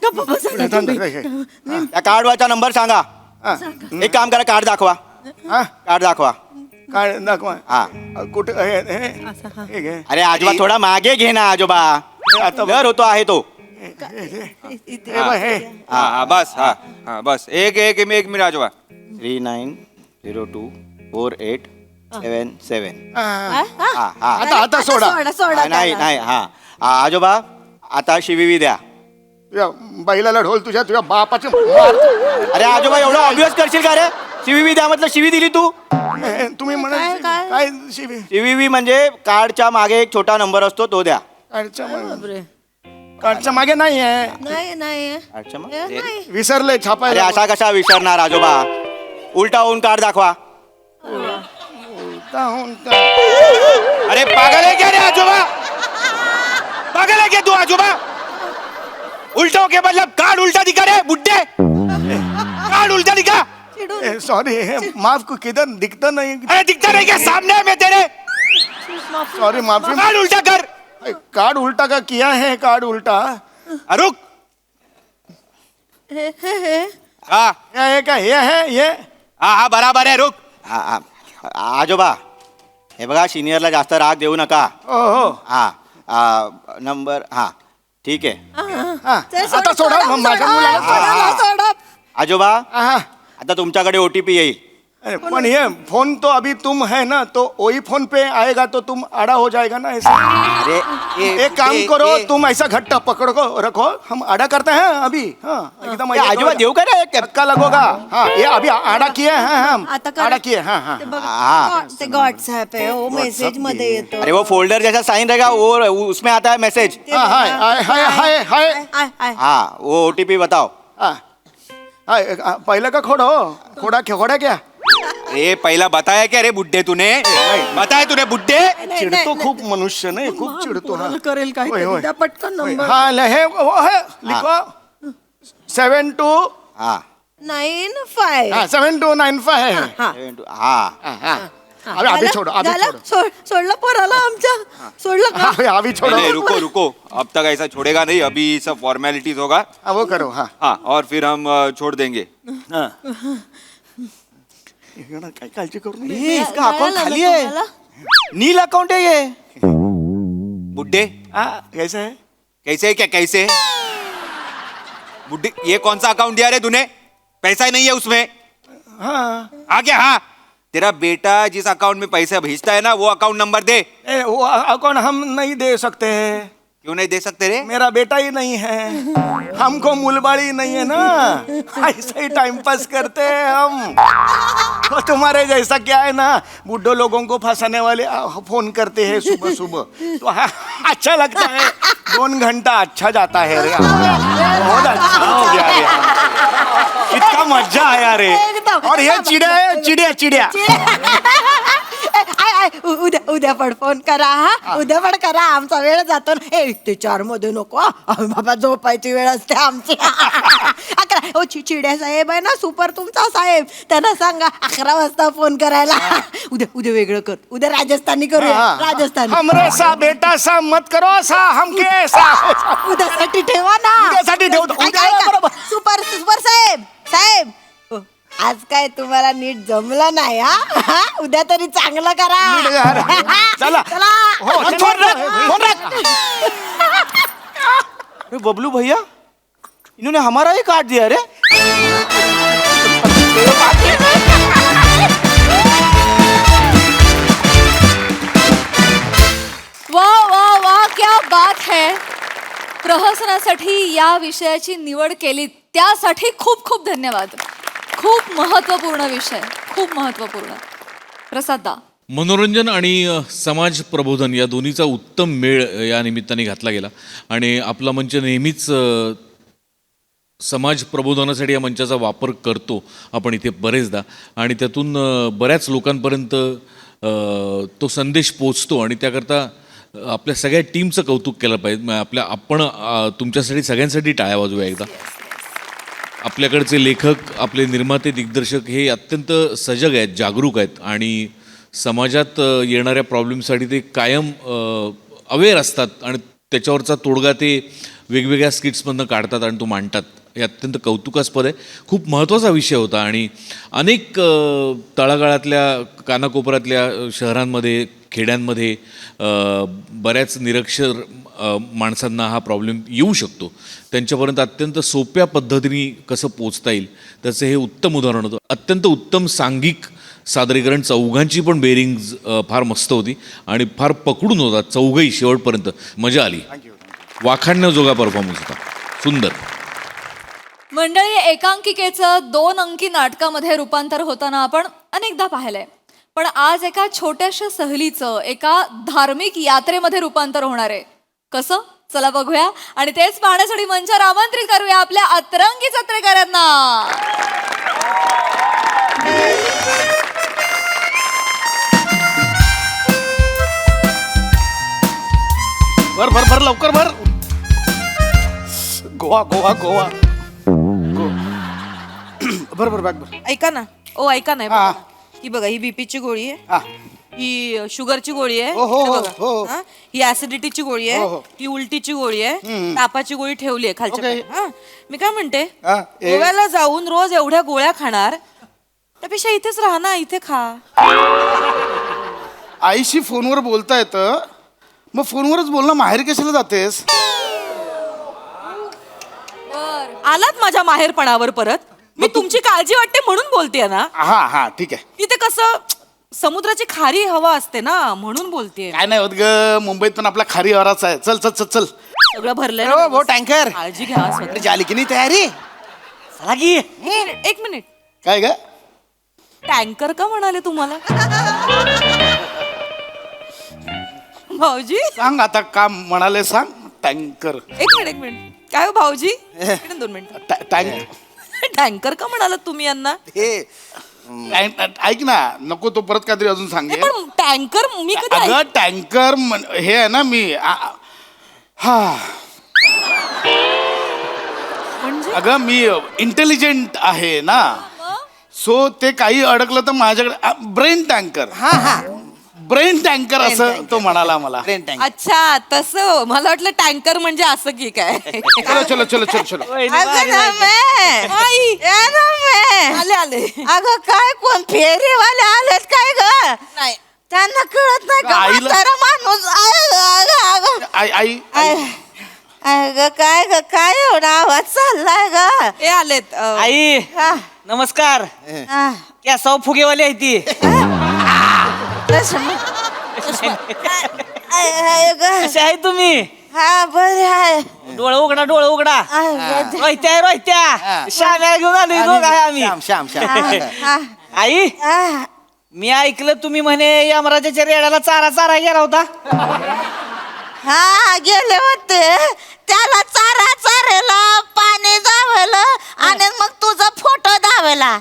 गप्प बसा ना तुम्ही. त्या कार्डवरचा नंबर सांगा. एक काम करा, कार्ड दाखवा. कार्ड दाखवा. काय दाखवा? हा. कुठे हे घे. अरे आजोबा थोडा मागे घे ना आजोबा, आता घर होतो आहे तो. हे बघ, हे. हाँ बस हाँ बस एक मिनट आजोबा. 39024877. हा. हा. आता सोडा. नाही नाही हा आजोबा, आता शिवी द्या. तुझ्या बैलाला ढोल, तुझ्या बापाचे. अरे आजोबा एवढं ऑब्वियस करशील का रे? शिवी द्या म्हटलं, शिवी दिली तू. तुम्ही म्हणा काय? काय शिवी? शिवी म्हणजे कार्डच्या मागे एक छोटा नंबर असतो, तो द्या. कार्डच्या मागे नाही आहे. नाही कार्डच्या मागे? नाही. विसरले अरे छापायला. असा कसा विसरणार आजोबा? उलटा होऊन कार्ड दाखवा. अरे पागल है क्या रे आजोबा? पागल है क्या तू आजोबा? उल्टा हो के मतलब कार्ड उल्टा दिखा रे बुड्ढे, कार्ड उल्टा दिखा. सॉरी, माफ को किधर दिखता नहीं. अरे दिखता नहीं क्या? सामने है मैं तेरे. सॉरी, माफी. कार्ड उल्टा कर. कार्ड उल्टा का किया है, कार्ड उल्टा. रुक. हाँ ये क्या ये है ये? हा बराबर आहे, रुक. आजोबा हे बघा, सिनियरला जास्त राग देऊ नका. हो. हा नंबर. हा ठीक आहे. आता सोडा माझ्या मुलाला. सोडा. आजोबा हा. आता तुमच्याकडे OTP येईल. पण ये फोन तो अभी तुम है ना, तो वही फोन पे आएगा तो तुम आड़ा हो जाएगा ना ऐसा. अरे एक काम करो, तुम ऐसा घट्टा पकड़ को रखो, हम आड़ा करते हैं अभी. हाँ एकदम आजोबा देऊ का रे? धक्का लगोगा. हाँ ये अभी आड़ा किए हैं हम. आता करा. आड़ा किए. हाँ. ते बघा, ते व्हॉट्सअप आहे, वो मेसेज मध्ये येतो. अरे वो फोल्डर जैसा साइन रहेगा, वो उसमें आता है मैसेज. हाय हाय हाय हाय. हाँ वो OTP बताओ. पहिलं का खोडा क्या? ए पहला बताया क्या रे बुड्ढे तूने? बताया तूने बुड्ढे? चिडतो खूप मनुष्य नाही, खूप चिडतो. हा करेल काय होय, होय. द्या पटकन नंबर. हाँ वो है, लिखो 72. हाँ 95. हाँ 7295 है. हाँ अभी छोड़ो अभी झालं? छोड़ो सोडलं पोराला आमच्या सोडलं का? अभी छोड़ो नहीं, रुको रुको, अब तक ऐसा छोड़ेगा नहीं, अभी सब फॉर्मेलिटीज होगा। हाँ, वो करो हाँ हाँ, और फिर हम छोड़ देंगे। हाँ काय काळजी करू नये. ये, इसका अकाउंट खाली है, नील अकाउंट है ये। बुड्ढे हाँ, कैसे है कैसे है क्या, कैसे है? बुड्ढे, ये कौन सा अकाउंट दिया रे तूने? पैसा ही नहीं है उसमें। हाँ आ गया, हाँ। तेरा बेटा जिस अकाउंट में पैसा भेजता है ना, वो अकाउंट नंबर दे। वो अकाउंट हम नहीं दे सकते हैं, क्यों नहीं दे सकते रे? मेरा बेटा ही नहीं है, हमको मूलबाड़ी नहीं है ना, ऐसे ही टाइम पास करते हैं हम। तो तुम्हारे जैसा क्या है ना, बुड्ढो लोगों को फंसाने वाले फोन करते हैं सुबह सुबह, तो हाँ, अच्छा लगता है, 2 घंटा अच्छा जाता है रे, बहुत अच्छा हो गया रे, इतना मजा आया रे। एकदम. और ये चिड़िया है, चिड़िया चिड़िया उद्या पण फोन करा हा, उद्या पण करा, आमचा वेळ जातो ना. ते 4 मध्ये नको हा. बाबा झोपायची वेळ असते आमची. 11 ओ चिड्या साहेब आहे ना, सुपर तुमचा साहेब, त्यांना सांगा 11 वाजता फोन करायला. उद्या वेगळं कर, उद्या राजस्थानी करूया, राजस्थानी. हमरे सा बेटा सा मत करो सा, हमके सा उद्यासाठी ठेवा ना, उद्यासाठी ठेवतो. ऐका, ऐका. सुपर सुपर साहेब साहेब, आज काय तुम्हाला नीट जमलं नाही हा? उद्या तरी चांगलं करा. चला हो, फोन रख. अरे बबलू भैया, इन्होंने हमारा ही काट दिया रे. वाह वाह वाह, क्या बात है. प्रहसनासाठी या विषयाची निवड केली त्यासाठी खूप खूप धन्यवाद. खूप महत्वपूर्ण विषय, खूप महत्वपूर्ण. प्रसादा, मनोरंजन आणि समाज प्रबोधन या दोन्हीचा उत्तम मेळ या निमित्ताने घातला गेला आणि आपला मंच नेहमीच समाज प्रबोधनासाठी या मंचाचा वापर करतो आपण इथे बरेचदा, आणि त्यातून बऱ्याच लोकांपर्यंत तो संदेश पोचतो, आणि त्याकरता आपल्या सगळ्या टीमचं कौतुक केलं पाहिजे. आपण तुमच्यासाठी सगळ्यांसाठी टाळ्या वाजवूया एकदा. आपल्याकडचे लेखक, आपले निर्माते, दिग्दर्शक हे अत्यंत सजग आहेत, जागरूक आहेत, आणि समाजात येणाऱ्या प्रॉब्लेमसाठी ते कायम अवेअर असतात, आणि त्याच्यावरचा तोडगा ते वेगवेगळ्या स्किट्समधनं काढतात आणि तो मांडतात. हे अत्यंत कौतुकास्पद आहे. खूप महत्त्वाचा विषय होता, आणि अनेक तळागाळातल्या, कानाकोपऱ्यातल्या शहरांमध्ये, खेड्यांमध्ये बऱ्याच निरक्षर माणसांना हा प्रॉब्लेम येऊ शकतो. त्यांच्यापर्यंत अत्यंत सोप्या पद्धतीने कसं पोचता येईल त्याचं हे उत्तम उदाहरण होतं. अत्यंत उत्तम सांघिक सादरीकरण, चौघांची पण बेरिंग्ज फार मस्त होती आणि फार पकडून होता. चौघही शेवटपर्यंत मजा आली. वाखाणण्याजोगा परफॉर्मन्स होता, सुंदर. मंडळी, एकांकिकेचं 2 अंकी नाटकामध्ये रूपांतर होताना आपण अनेकदा पाहिलंय, पण आज एका छोट्याशा सहलीचं एका धार्मिक यात्रेमध्ये रूपांतर होणार आहे. कसं? चला बघूया, आणि तेच पाहण्यासाठी मंचावर आमंत्रित करूया आपल्या अतरंगी जत्रेकरांना. भर भर भर लवकर भर. गोवा गोवा गोवा. भर भर बॅग भर. ऐका ना, ओ ऐका ना, हा. ही बघा, ही बीपीची गोळी आहे, हा. ही शुगरची गोळी आहे, हो, हो, हे हो, बघा. हो. हा? ही ऍसिडिटीची गोळी हो, आहे, हो. ही उलटीची गोळी आहे, तापाची गोळी ठेवली आहे खालच्या ओके. पायात. हा? मी काय म्हणते, हा, गोव्याला जाऊन रोज एवढ्या गोळ्या खाणार त्यापेक्षा इथेच राहा ना, इथे खा. आईशी फोनवर बोलता येतं, मग फोनवरच बोलणं, माहेर कशाला जातेस? आलात माझ्या माहेरपणावर परत. मी तुमची काळजी वाटते म्हणून बोलतेय ना. हा हा ठीक आहे. तिथे कसं समुद्राची खारी हवा असते ना, म्हणून बोलतेय. काय नाही होत ग, मुंबईत पण आपला खारी वाराचा आहे. चल चल चल चल. सगळं भरलंय हो, ना. हो, टँकर. काळजी घ्या स्वतः. झाली की नाही तयारी? चला की. एक मिनिट, काय ग? टँकर का म्हणाले तुम्हाला? भाऊजी, सांग आता का म्हणाले, सांग. टँकर. एक मिनिट. काय हो भाऊजी, इकडे 2 मिनिट. टँकर का म्हणालात तुम्ही यांना? ऐक ना, नको तो परत काहीतरी अजून सांगे. पण टँकर मी कधी अगं टँकर हे आहे ना, मी हा म्हणजे अगं मी इंटेलिजंट आहे ना, सो ते काही अडकलं तर माझ्याकडे ब्रेन टँकर ब्रेन टँकर असं तो म्हणाला मला. अच्छा तसं मला वाटलं टँकर म्हणजे असं की काय. चलो चलो चलो चलो चलो. आले आले. अगं काय कोण फेरीवाले आलेत काय ग. नाही त्यांना कळत नाही का आईला- म्हातारा माणूस. आई आई अगं काय ग काय एवढा आवाज चाललाय ग. ते आलेत आई नमस्कार. केसाव फुगेवाली आहे ती. कसे आहे तुम्ही. हा बरे आहे. डोळं उघडा डोळं उघडा. रोहित्या रोहित्या श्याम्याला घेऊन आलो दोघं आहे आम्ही. श्याम श्याम आई मी ऐकलं तुम्ही म्हणे यमराजाच्या रेड्याला चारा चारा गेला होता. हा गेले होते त्याला चारा चारेला पाणी दावलं आणि मग तुझा फोटो दावला.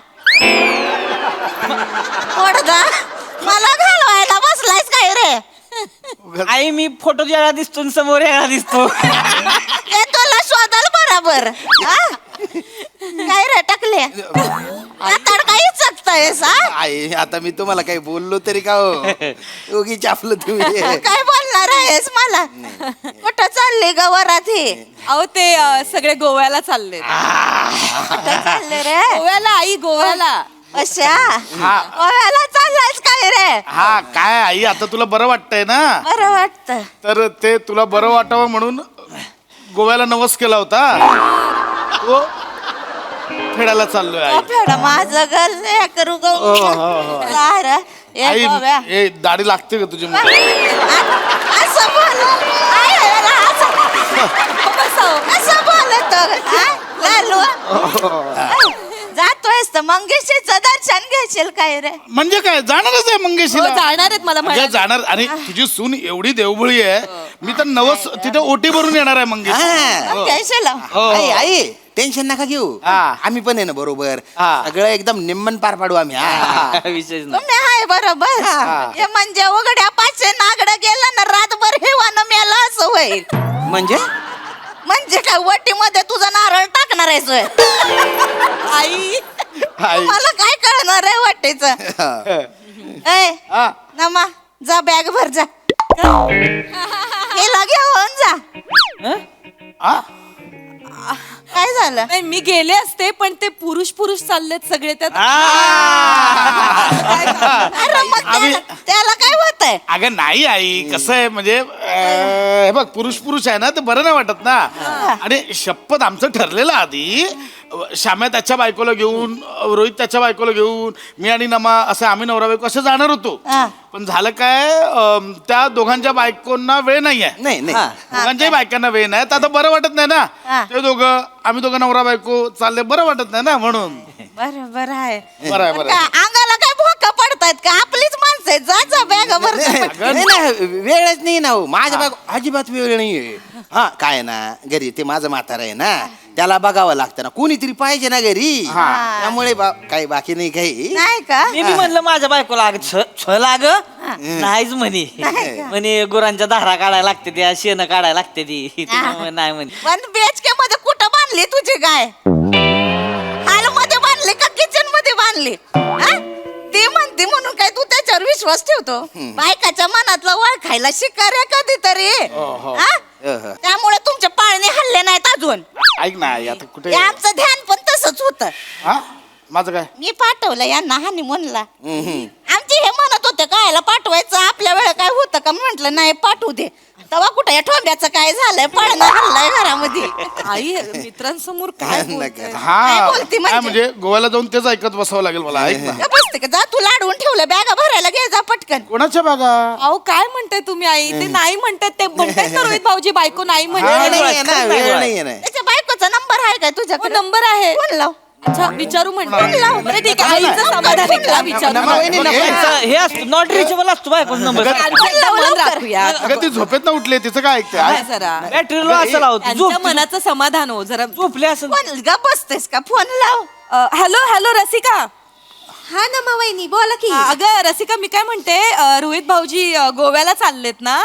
मला घालवायला बसलायस काय रे. आई मी फोटो वेगळा दिसतो आणि समोर वेगळा दिसतो. हे तुला शोधाल बरोबर. काय रे टाकले आता काही चकतायस. आई आता मी तुम्हाला काही बोललो तरी का हो उगीच आपलं तुम्ही. काय बोलणार आहेस मला. कुठं चालले ग वरात हे. अहो ते सगळे गोव्याला चालले. कुठं चालले रे. गोव्याला आई गोव्याला. अशा गोव्याला चाललायस काय रे. हा काय आई आता तुला बरं वाटतंय ना. बरं वाटतं. तर ते तुला बरं वाटावं म्हणून गोव्याला नवस केला होता. तो फेडायला चाललोय आई. फेडा माझं गल करू आई ए दाढी लागते का तुझी. असं बोल. असं बोलत लालू. जातोयस तर मंगेशीचं दर्शन घेशील काय रे. म्हणजे काय जाणारच आहे मंगेशीला. जाणार आहेत मला अगं, म्हणाले. जाणार. आणि तुझी सून एवढी देवभळी आहे मी तर नवस तिथे ओटी भरून येणार आहे मंगेशी. घेशील. आई आई टेन्शन नका घेऊ. आम्ही पण आहे ना बरोबर. सगळं एकदम निम्मन पार पाडू आम्ही. विशेष नाही. तुम्ही हाय बरोबर. हे म्हणजे उघड्या पाचे नागड गेलं ना रातभर हिवानं मेला असं होईल. म्हणजे काय वटीमध्ये तुझा नारळ टाकणार आहेस होय? आई मला काय कळणार आहे वाटेच. नमा जा बॅग भर जा. गेला घेऊन जा. काय झालं. नाही मी गेले असते पण ते पुरुष पुरुष चाललेत सगळे त्यात. अरे मग त्याला काय होतंय. अगं नाही आई कसं आहे म्हणजे हे बघ पुरुष पुरुष आहे ना ते बरं नाही वाटत ना. आणि शपथ आमचं ठरलेलं आधी श्याम्या त्याच्या बायकोला घेऊन रोहित त्याच्या बायकोला घेऊन मी आणि नमा असं आम्ही नवरा बायको असं जाणार होतो. पण झालं काय त्या दोघांच्या बायकोंना वेळ नाहीये. नाही दोघांच्याही बायकांना वेळ नाही तर आता बरं वाटत नाही ना. ते दोघं आम्ही दोघं नवरा बायको चालले बरं वाटत नाही ना म्हणून. बरोबर आहे. बरं आहे बरं आहे. अंगाला काय भोका पडतायत का आपलीच माणसं आहेत. जा जा बॅग भर जा. नाही वेळच नाही ना हो माझ्या बायको अजिबात वेळ नाहीये. हा काय ना घरी ते माझं म्हातारा आहे ना त्याला बघावं लागतं ना कोणीतरी पाहिजे ना घरी. त्यामुळे काही बाकी नाही काही. नाही का. मी म्हणलं माझ्या बायकोला लाग नाहीच म्हणे गुरांच्या धारा काढायला लागते त्या शेण काढायला लागते ती. नाही म्हणे. पण बेचके मध्ये कुठं बांधली तुझी गाय. हाल मध्ये बांधली का किचन मध्ये बांधली. ती म्हणते म्हणून काय तू त्याच्यावर विश्वास ठेवतो. बायकाच्या मनातलं ओळखायला शिकारे कधीतरी. त्यामुळे तुमचे पाळणे हल्ले नाहीत अजून. ऐक ना आई आता कुठे आमचं ध्यान पण तसंच होतं. माझं काय मी पाठवलं यांना हानी म्हणला. आमचे हे म्हणत होते कायला पाठवायचं आपल्या वेळ काय होतं का म्हंटल नाही पाठवू दे. तेव्हा कुठं या ठोंब्याचं काय झालंय पळणं हल्लाय घरामध्ये. आई मित्रांसमोर काय बोलते. हा बोलती काय म्हणजे गोव्याला जाऊन तेच ऐकत बसावं लागेल मला. ऐक ना बसते का जा तू लाडवून ठेवलं बॅगा भरायला घे जा पटकन. कोणाच्या बागा. अहो काय म्हणताय तुम्ही आई. ते नाही म्हणतात ते म्हणताय ना रोहित भाऊजी बायको नाही वेळ म्हणते. नाहीये ना वेळ नाहीये ना. त्याच्या बायकोचा नंबर आहे काय तुझ्याकडे. नंबर आहे. फोन लाव. अच्छा विचारू म्हणतो. बरं ठीक आहे आईचं समाधान आहे का विचारू. हे असतो नॉट रिचेबल असतो बायको नंबर. मन राखूया. अगं ती झोपेत ना उठले तिचं काय ऐकते. जरा बॅटरी लो असं लावतो त्यांच्या मनाचं समाधान हो जरा. झोपले असं. फोन ग बसतेस का फोन लाव. Hello hello Rasika. हा ना मा वहिनी बोला की. अगं रसिका मी काय म्हणते रोहित भाऊजी गोव्याला चाललेत ना.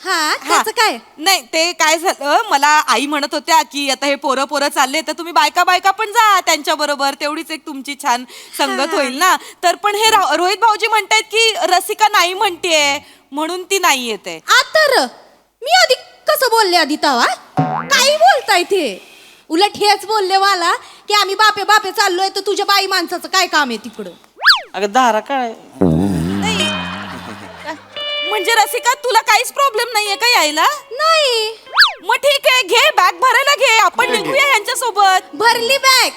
हा त्याचं काय नाही ते काय झालं, मला आई म्हणत होत्या की आता हे पोरं पोरं चालले तर तुम्ही बायका बायका पण जा त्यांच्या बरोबर, तेवढीच एक तुमची छान संगत होईल ना. तर पण हे रोहित भाऊजी म्हणतायत की रसिका नाही म्हणतेय म्हणून ती नाही येते. तर मी आधी कसं बोलले आधी तवा काही बोलताय ते, उलट हेच बोलले मला की आम्ही बापे बापे चाललोय तर तुझ्या बाई माणसाचं काय काम आहे तिकडं. अगं दारा काय म्हणजे रसिका तुला काहीच प्रॉब्लेम नाहीये का यायला? नाही मग ठीक आहे, घे बॅग भरायला घे, आपण निघूया यांच्या सोबत. भरली बॅग,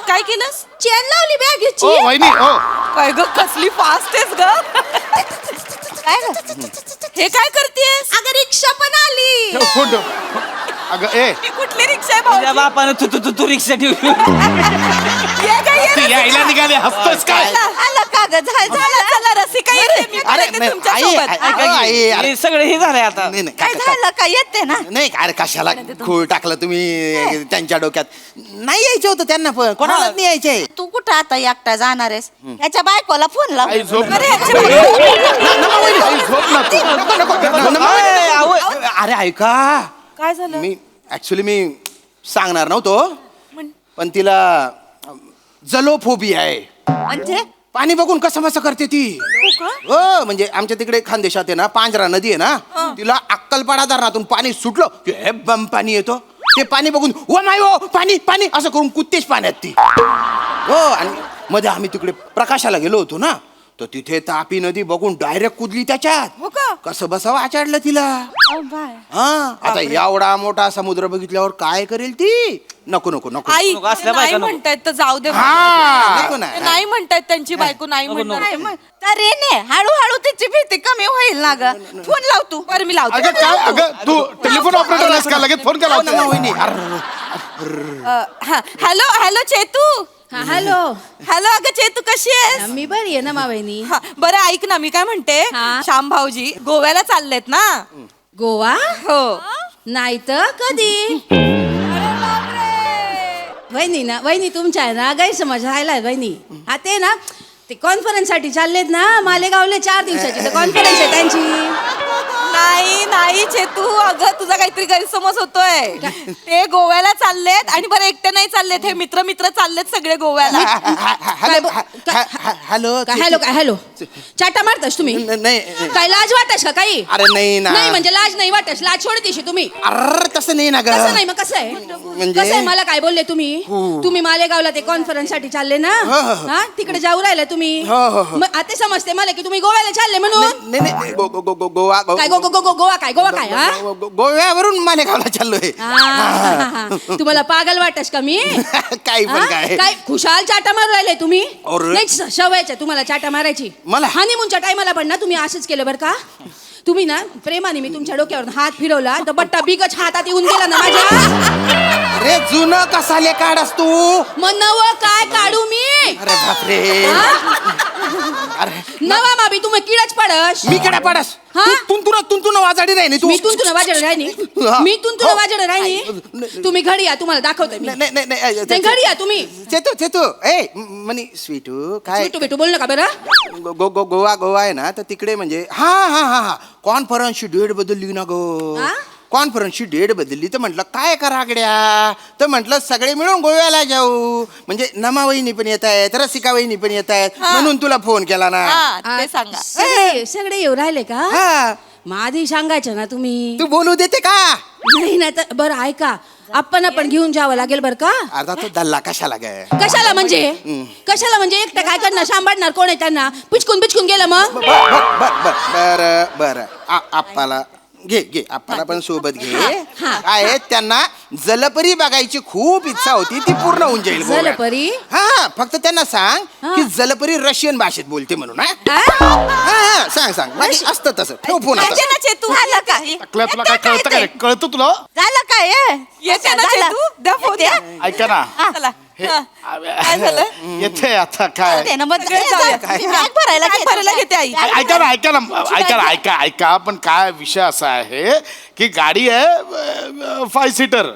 काय केलंस? चेन लावली ओ बॅगेची. वहिनी ओ काय ग कसली फास्ट आहेस ग. काय ग? हे काय करतेस? अगं रिक्षा पण आली. ठेव, फोन ठेव. अगं ए ही कुठली रिक्षा आहे तुझ्या भाऊ? बापानं तू रिक्षा ठेवली. ती यायला निघाली, हसतोस काय? आलं का ग? चला रसिका येते, मी पण येते तुमच्यासोबत. हे सगळं हे झालंय आता. काय झालं का? येते ना. नाही अरे कशाला खूळ टाकलं तुम्ही त्यांच्या डोक्यात. नाही यायचं होतं त्यांना, पण कोणालाच नाही यायचंय. तू कुठं आता एकटा जाणार आहेस? त्याच्या बायकोला फोन लाव. आई झोप ना. अरे, ह्याच्या बायको- आई झोप ना तू. अरे ऐका, काय झालं? मी ऍक्च्युली मी सांगणार नव्हतो, पण तिला जलोफोबिया आहे. म्हणजे पाणी बघून कसं मसं करते ती. हो म्हणजे आमच्या तिकडे खानदेशात आहे ना, पांजरा नदी आहे ना, तिला अक्कलपाडा धरणातून पाणी सुटलं की हे बम पाणी येतो. ते पाणी बघून ओ माय ओ पाणी पाणी असं करून कुत्तेच पाण्यात ती. हो आणि मध्ये आम्ही तिकडे प्रकाशाला गेलो होतो ना, तर तिथे तापी नदी बघून डायरेक्ट कुदली त्याच्यात. हो का? कसं बसावं आचाडलं तिला. हा आता एवढा मोठा समुद्र बघितल्यावर काय करेल ती. नको नको नको. आई नको, असल्या नाही बायका नको. म्हणतायत तर जाऊ दे. नको ना. नाही म्हणतायत त्यांची बायको नाही म्हणणार. अरे ने हळूहळू तिची भीती कमी होईल ना ग. फोन लाव तू. बरं मी लावते. अगं काय, अगं तू टेलिफोन ऑपरेटर आहेस का? लगेच फोन केला होता. वहिनी. Hello hello Chetu. Hello hello अगं चेतू कशी आहेस? मी बरी आहे ना मावैनी. हा, बरं ऐक ना, मी काय म्हणते, हा? श्याम भाऊजी गोव्याला चाललेत ना. गोवा हो. नाही तर कधी. वहिनी ना, वहिनी तुमच्या आहे ना गैरसमज राहिलाय वहिनी. हा ते ना ते कॉन्फरन्स साठी चाललेत ना मालेगावले, 4 दिवसाची तर कॉन्फरन्स आहे त्यांची. नाही नाही चेतू, अगं तुझा काहीतरी गैरसमज होतोय. ते गोव्याला चाललेत आणि बरं एकटे नाही चाललेत, हे मित्र मित्र चाललेत सगळे गोव्याला. हॅलो काय हॅलो काय हॅलो चाटा मारतास तुम्ही? नाही काय लाज वाटस का काही? अरे नाही ना. नाही म्हणजे लाज नाही वाटस, लाज सोडतेशी तुम्ही. अरे तसं नाही ना ग. कसं नाही मग कसं आहे? म्हणजे- कसं आहे मला काय बोलले तुम्ही? तुम्ही मालेगावला ते कॉन्फरन्स साठी चालले ना, हा तिकडे जाऊ राहिले तुम्ही. मग आता समजते मला की तुम्ही गोव्याला चालले म्हणून. नाही गोवा काय गो गो गो गो गोवा काय गोवा काय हा? गोव्यावरून मालेगावला चाललोय. तुम्हाला पागल वाटस का मी? काही पण हा? काय. काय खुशाल चाटा मारू राहिले तुम्ही? अरे. नाही सवयच तुम्हाला चाटा मारायची. मला? हनीमूनच्या टायमाला पण ना तुम्ही असंच केलं बरं का. तुम्ही ना प्रेमाने मी तुमच्या डोक्यावर हात फिरवला तर बट्टा बिगच हातात येऊन गेला ना माझ्या. अरे जुनं कसाले काढस तू. मग नव काय काढू मी? अरे बापरे. अरे नवा माबी तुम्ही किडच पडस. मी कडे पडस. हा? तुंतून वाजाडी राहिनी तू. मी तुंतून वाजड राहिनी. हा. मी तुंतून हो. वाजड राहिनी. तुम्ही घडी या, तुम्हाला दाखवते मी. नाही घडी या तुम्ही. चेतू ए मनी स्वीटू काय बिटू बिटू बोल नका बरं. गोवा आहे ना, तर तिकडे म्हणजे हा कॉन्फरन्सची डेट बदलली ना गो. हा? कॉन्फरन्सची डेट बदलली तर म्हटलं काय करा आगड्या, तर म्हटलं सगळे मिळून गोव्याला जाऊ. म्हणजे नमा वहिनी पण येत आहेत, रसिका वहिनी पण येत आहेत, म्हणून तुला फोन केला ना. हा, ते सांगा. सगळे येऊ राहिले का? हा मग आधी सांगायचं ना तुम्ही. तू बोलू देते का? नाही ना तर बरं ऐका, आपण घेऊन जावं लागेल बरं का. अर्धा तो दल्ला कशाला गे. कशाला म्हणजे एकटं काय करणार, सांभाळणार कोण आहे त्यांना? पिचकून गेलं मग. बर आप्पाला घे आप्पाला पण सोबत घे. हा. काय त्यांना जलपरी बघायची खूप इच्छा होती, ती पूर्ण होऊन जाईल गोव्यात. जलपरी? हा फक्त त्यांना सांग की जलपरी रशियन भाषेत बोलते म्हणून. हा सांग बाकी असतं तसं. ठेव फोन आता. येते ना चेतू. आलं का? टाकलं तुला काय कळतं काय? कळतं तुला? झालं काय? येते ना चेतू, द्या फोन द्या. ऐका ना, चला. हा. काय झालं? येते आता काय. बॅग भरायला घेते आई. ऐका पण काय विषय असा आहे की गाडी आहे 5 सीटर,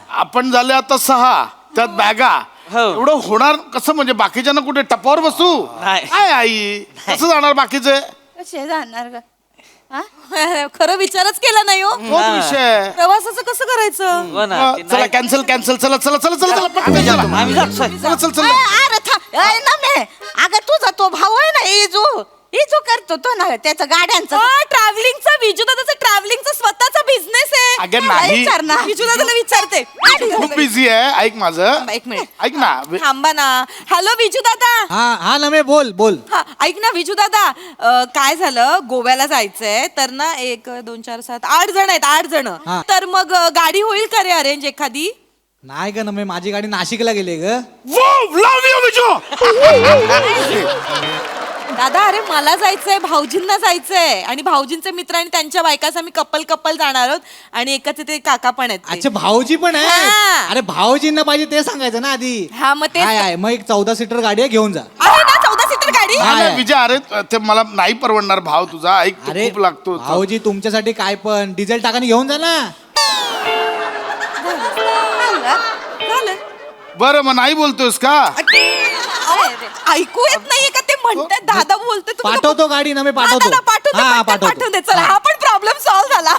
आपण झाले आता 6, त्यात बॅगा. एवढं होणार कसं? म्हणजे बाकीच्यांना कुठे टपावर बसू? नाही. काय आई कसं जाणार बाकीचे? कसे जाणार ग खरं विचारच केला नाही हो तोच विषय. प्रवासाचं कसं करायचं हो ना, ते चला नाही- कॅन्सल कॅन्सल चला चला चला चला चला पटकन चला. आम्ही जातोय. चला चल चल अरे ना मे अगं तुझा तो भाऊ आहे ना इजू करतो तो ना त्याचं गाड्यांचं ट्रॅव्हलिंगचा विजूदादाचा ट्रॅव्हलिंगचा स्वतःचा बिझनेस आहे अगं नाही. विचार ना विजूदादाला विचारते खूप बिझी आहे ऐक माझं एक मिनिट ऐक ना थांबा ना हॅलो विजू दादा हा हा नमे बोल बोल. हा ऐक ना विजू दादा काय झालं गोव्याला जायचंय तर ना 1 2 4 7 8 जण आहेत 8 जण हा. तर मग गाडी होईल का रे अरेंज एखादी नाही ग नमे माझी गाडी नाशिकला गेली ग. लव यू विजू. दादा अरे मला जायचंय भाऊजींना जायचंय आणि भाऊजींचे मित्र आणि त्यांच्या बायकाच आम्ही कपल जाणार आहोत आणि एकाचे ते काका पण आहेत ते. अच्छा भाऊजी पण आहे. हा. अरे भाऊजींना पाहिजे ते सांगायचं ना आधी. हा मग ते आहे मग एक 14 सीटर गाडी आहे, घेऊन जा. आहे ना 14 सीटर गाडी हा. नाही, विजय अरे ते मला नाही परवडणार भाव तुझा ऐक तू अरे खूप लागतो भाऊजी तुमच्यासाठी काय पण डिझेल टाकाने घेऊन जा ना. झालं बरं मग नाही बोलतोस का ऐकू येत नाहीये का ते म्हणतात दादा बोलते पाठवतो गाडी ना मी पाठवतो. हा, पाठवून दे चला हा पण प्रॉब्लेम सॉल्व्ह झाला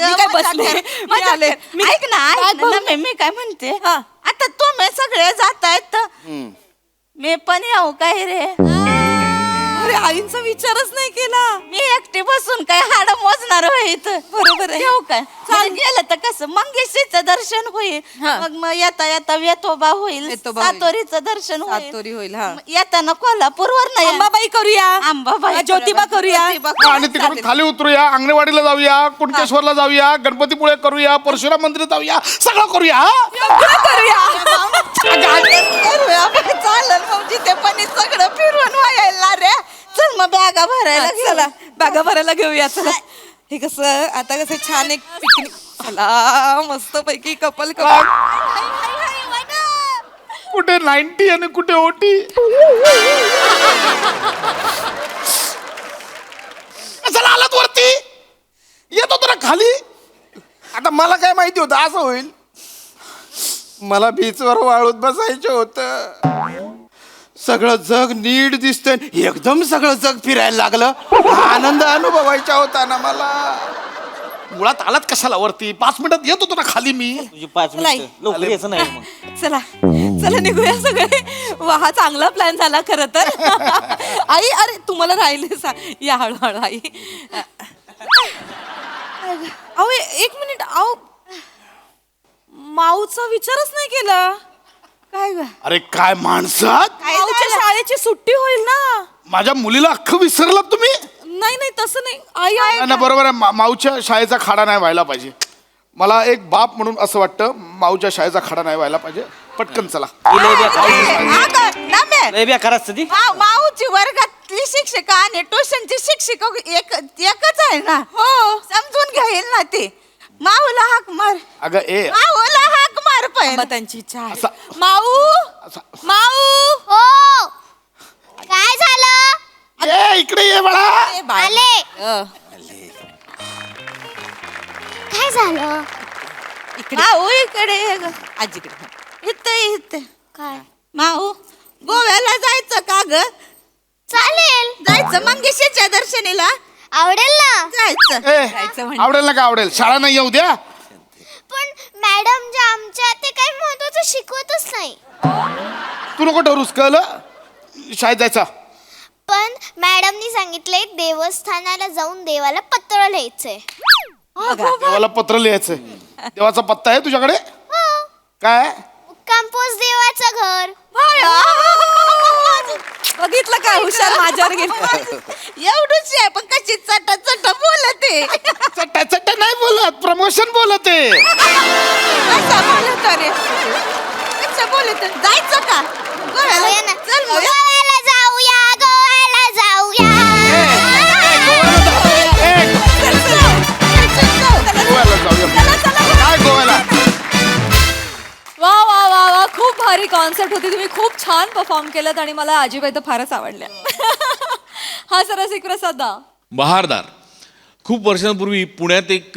मी काय बसले मी आले ऐक ना मी काय म्हणते आता तुम्ही सगळे जातायत मी पण येऊ काय रे अरे आईंचा विचारच नाही केला मी एकटी बसून काय हाड मोजणार होईत बरोबर आहे. येऊ काय चाल गेलं तर कसं मंगेशीचं दर्शन होईल हा. मग येता येता वेतोबा होईल वेतोबा होईल. सातोरीचं दर्शन होईल सातोरी होईल हा मग येताना कोल्हापूरवर नाही अंबाबाई करूया अंबाबाई ज्योतिबा करूया आणि तिकडून खाली उतरूया अंगणवाडीला जाऊया कुणकेश्वरला जाऊया गणपतीपुळे करूया परशुराम मंदिरात जाऊया सगळं करूया चालेल मग जिथे पण हे सगळं फिरून व्हायला रे चल मग बॅगा भरायला चला बागा भरायला घेऊया चला हे कसं आता कसं छान एक पिकनिक चला मस्त पैकी कपल कुठे 90 आणि कुठे ओटी चला आलात वरती येतो तुला खाली आता मला काय माहिती होतं असं होईल मला बीचवर वाळूत बसायचं होतं सगळं जग नीट दिसतंय एकदम सगळं जग फिरायला लागलं आनंद अनुभवायचा होता ना मला मुळात आलात कशाला वरती 5 मिनिटात येतो तुला खाली मी तुझी 5 मिनिटं लवकर यायचं नाही मग. चला चला निघूया सगळे वा हा चांगला प्लॅन झाला खरं तर आई अरे तुम्हाला राहिले या हळूहळू आई अहो एक मिनिट अहो माऊचा विचारच नाही केला काय ग अरे काय माणसात माऊच्या शाळेची सुट्टी होईल ना माझ्या मुलीला अख्खं विसरलात तुम्ही नाही नाही तसं नाही आई आई नाही, नाही, बरोबर आहे माऊच्या शाळेचा खाडा नाही व्हायला पाहिजे मला एक बाप म्हणून असं वाटतं माऊच्या शाळेचा खाडा नाही व्हायला पाहिजे पटकन चला ती लय बेकार असतं ती. माऊची वर्गातली शिक्षिका आणि ट्युशनची शिक्षिका एकच आहे ना हो समजून घेईल ना ती माऊला हाक मार अगं ए माऊला हाक मार बाबा पण त्यांची इच्छा आहे असा- माऊ माऊ हो काय झालं ए इकडे ये बाळा आले काय झालं माऊ इकडे ये ग. आजीकडे इथे काय माऊ गोव्याला जायचं का ग चालेल जायचं मंगेशीच्या दर्शनीला आवडेल ना जायचं ए आवडेल ना का आवडेल शाळा नाही येऊ द्या पण मॅडम जे आमच्या ते काही महत्वाचं शिकवतच नाही तू नको ठरूस कळलं शाळेत जायचा पण मॅडमनी सांगितलंय देवस्थानाला जाऊन देवाला पत्र लिहायचंय देवाला पत्र लिहायचंय देवाचा पत्ता आहे तुझ्याकडे हो काय कंपोज देवाचं घर बघितलं का हुशार माझ्यावर गेलं एवढंच आहे पण कशी चट चट बोलते चट्टा चट्टा नाही बोलत प्रमोशन बोलत आहे कसं बोलत रे कसं बोलत जायचं का जाऊया ना. चल मग. गोव्याला जाऊया गोव्याला जाऊया गोव्याला जाऊया काय गोव्याला वा वा वा वा खूप भारी कॉन्सेप्ट होती तुम्ही खूप छान परफॉर्म केलं आणि मला आजीबाई तर फारच आवडल्या हा सरसिक प्रसाद दा बहारदार खूप वर्षांपूर्वी पुण्यात एक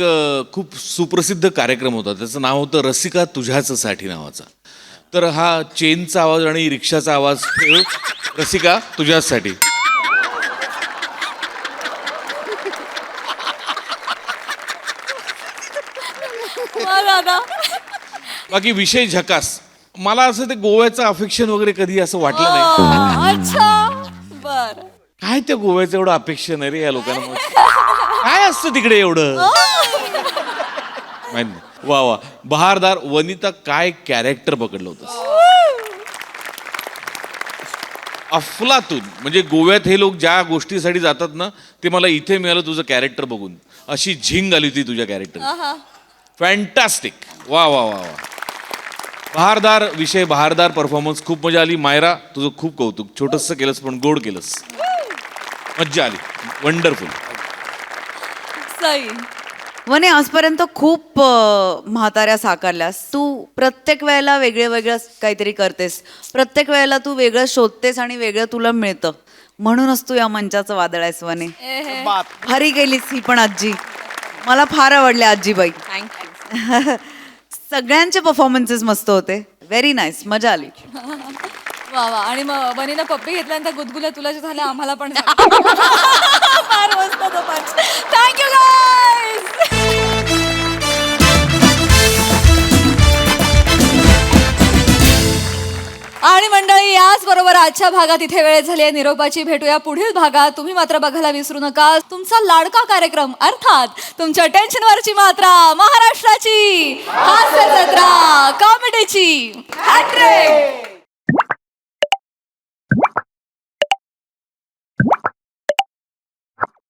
खूप सुप्रसिद्ध कार्यक्रम होता त्याचं नाव होतं रसिका तुझ्याचसाठी नावाचा तर हा चेनचा आवाज आणि रिक्षाचा आवाज ठेव रसिका तुझ्यासाठी दादा. बाकी विषय झकास. मला असं ते गोव्याचं अफेक्शन वगैरे कधी असं वाटलं नाही. अच्छा बर. काय त्या गोव्याचं एवढं अपेक्षण आहे रे या लोकांना. काय असतं तिकडे एवढं माहित नाही. वा वा बहारदार. वनिता काय कॅरेक्टर पकडलं होतं. अफलातून. म्हणजे गोव्यात हे लोक ज्या गोष्टीसाठी जातात ना ते मला इथे मिळालं तुझं कॅरेक्टर बघून. अशी झिंग आली होती तुझ्या कॅरेक्टर. फॅन्टास्टिक. वा वा वा वा. बहारदार विषय, बहारदार परफॉर्मन्स. खूप मजा आली. मायरा तुझं खूप कौतुक. छोटंसं केलंस पण गोड केलंस. मज्जा आली. वंडरफुल. सई. वने आजपर्यंत खूप म्हाताऱ्या साकारल्यास. तू प्रत्येक वेळेला वेगळं वेगळं काहीतरी करतेस. प्रत्येक वेळेला तू वेगळं शोधतेस आणि वेगळं तुला मिळतं. म्हणूनच तू या मंचाचं वादळ आहेस वने. भारी गेलीस ही पण आजी. मला फार आवडले आजीबाई. थँक्यू. सगळ्यांचे परफॉर्मन्सेस मस्त होते. Very nice. मजा आली. वा वा. आणि मग बनीनं पप्पी घेतल्यानंतर गुदगुल्या तुला जे झाल्या आम्हाला पण फार मस्त. Thank you guys. आणि मंडळी याच बरोबर आजच्या भागात इथे वेळ झाली आहे निरोपाची. भेटूया पुढील भागात. तुम्ही मात्र बघायला विसरू नका तुमचा लाडका कार्यक्रम अर्थात तुमच्या टेन्शनवरची मात्रा, महाराष्ट्राची हास्य जत्रा, कॉमेडीची हॅट्रिक.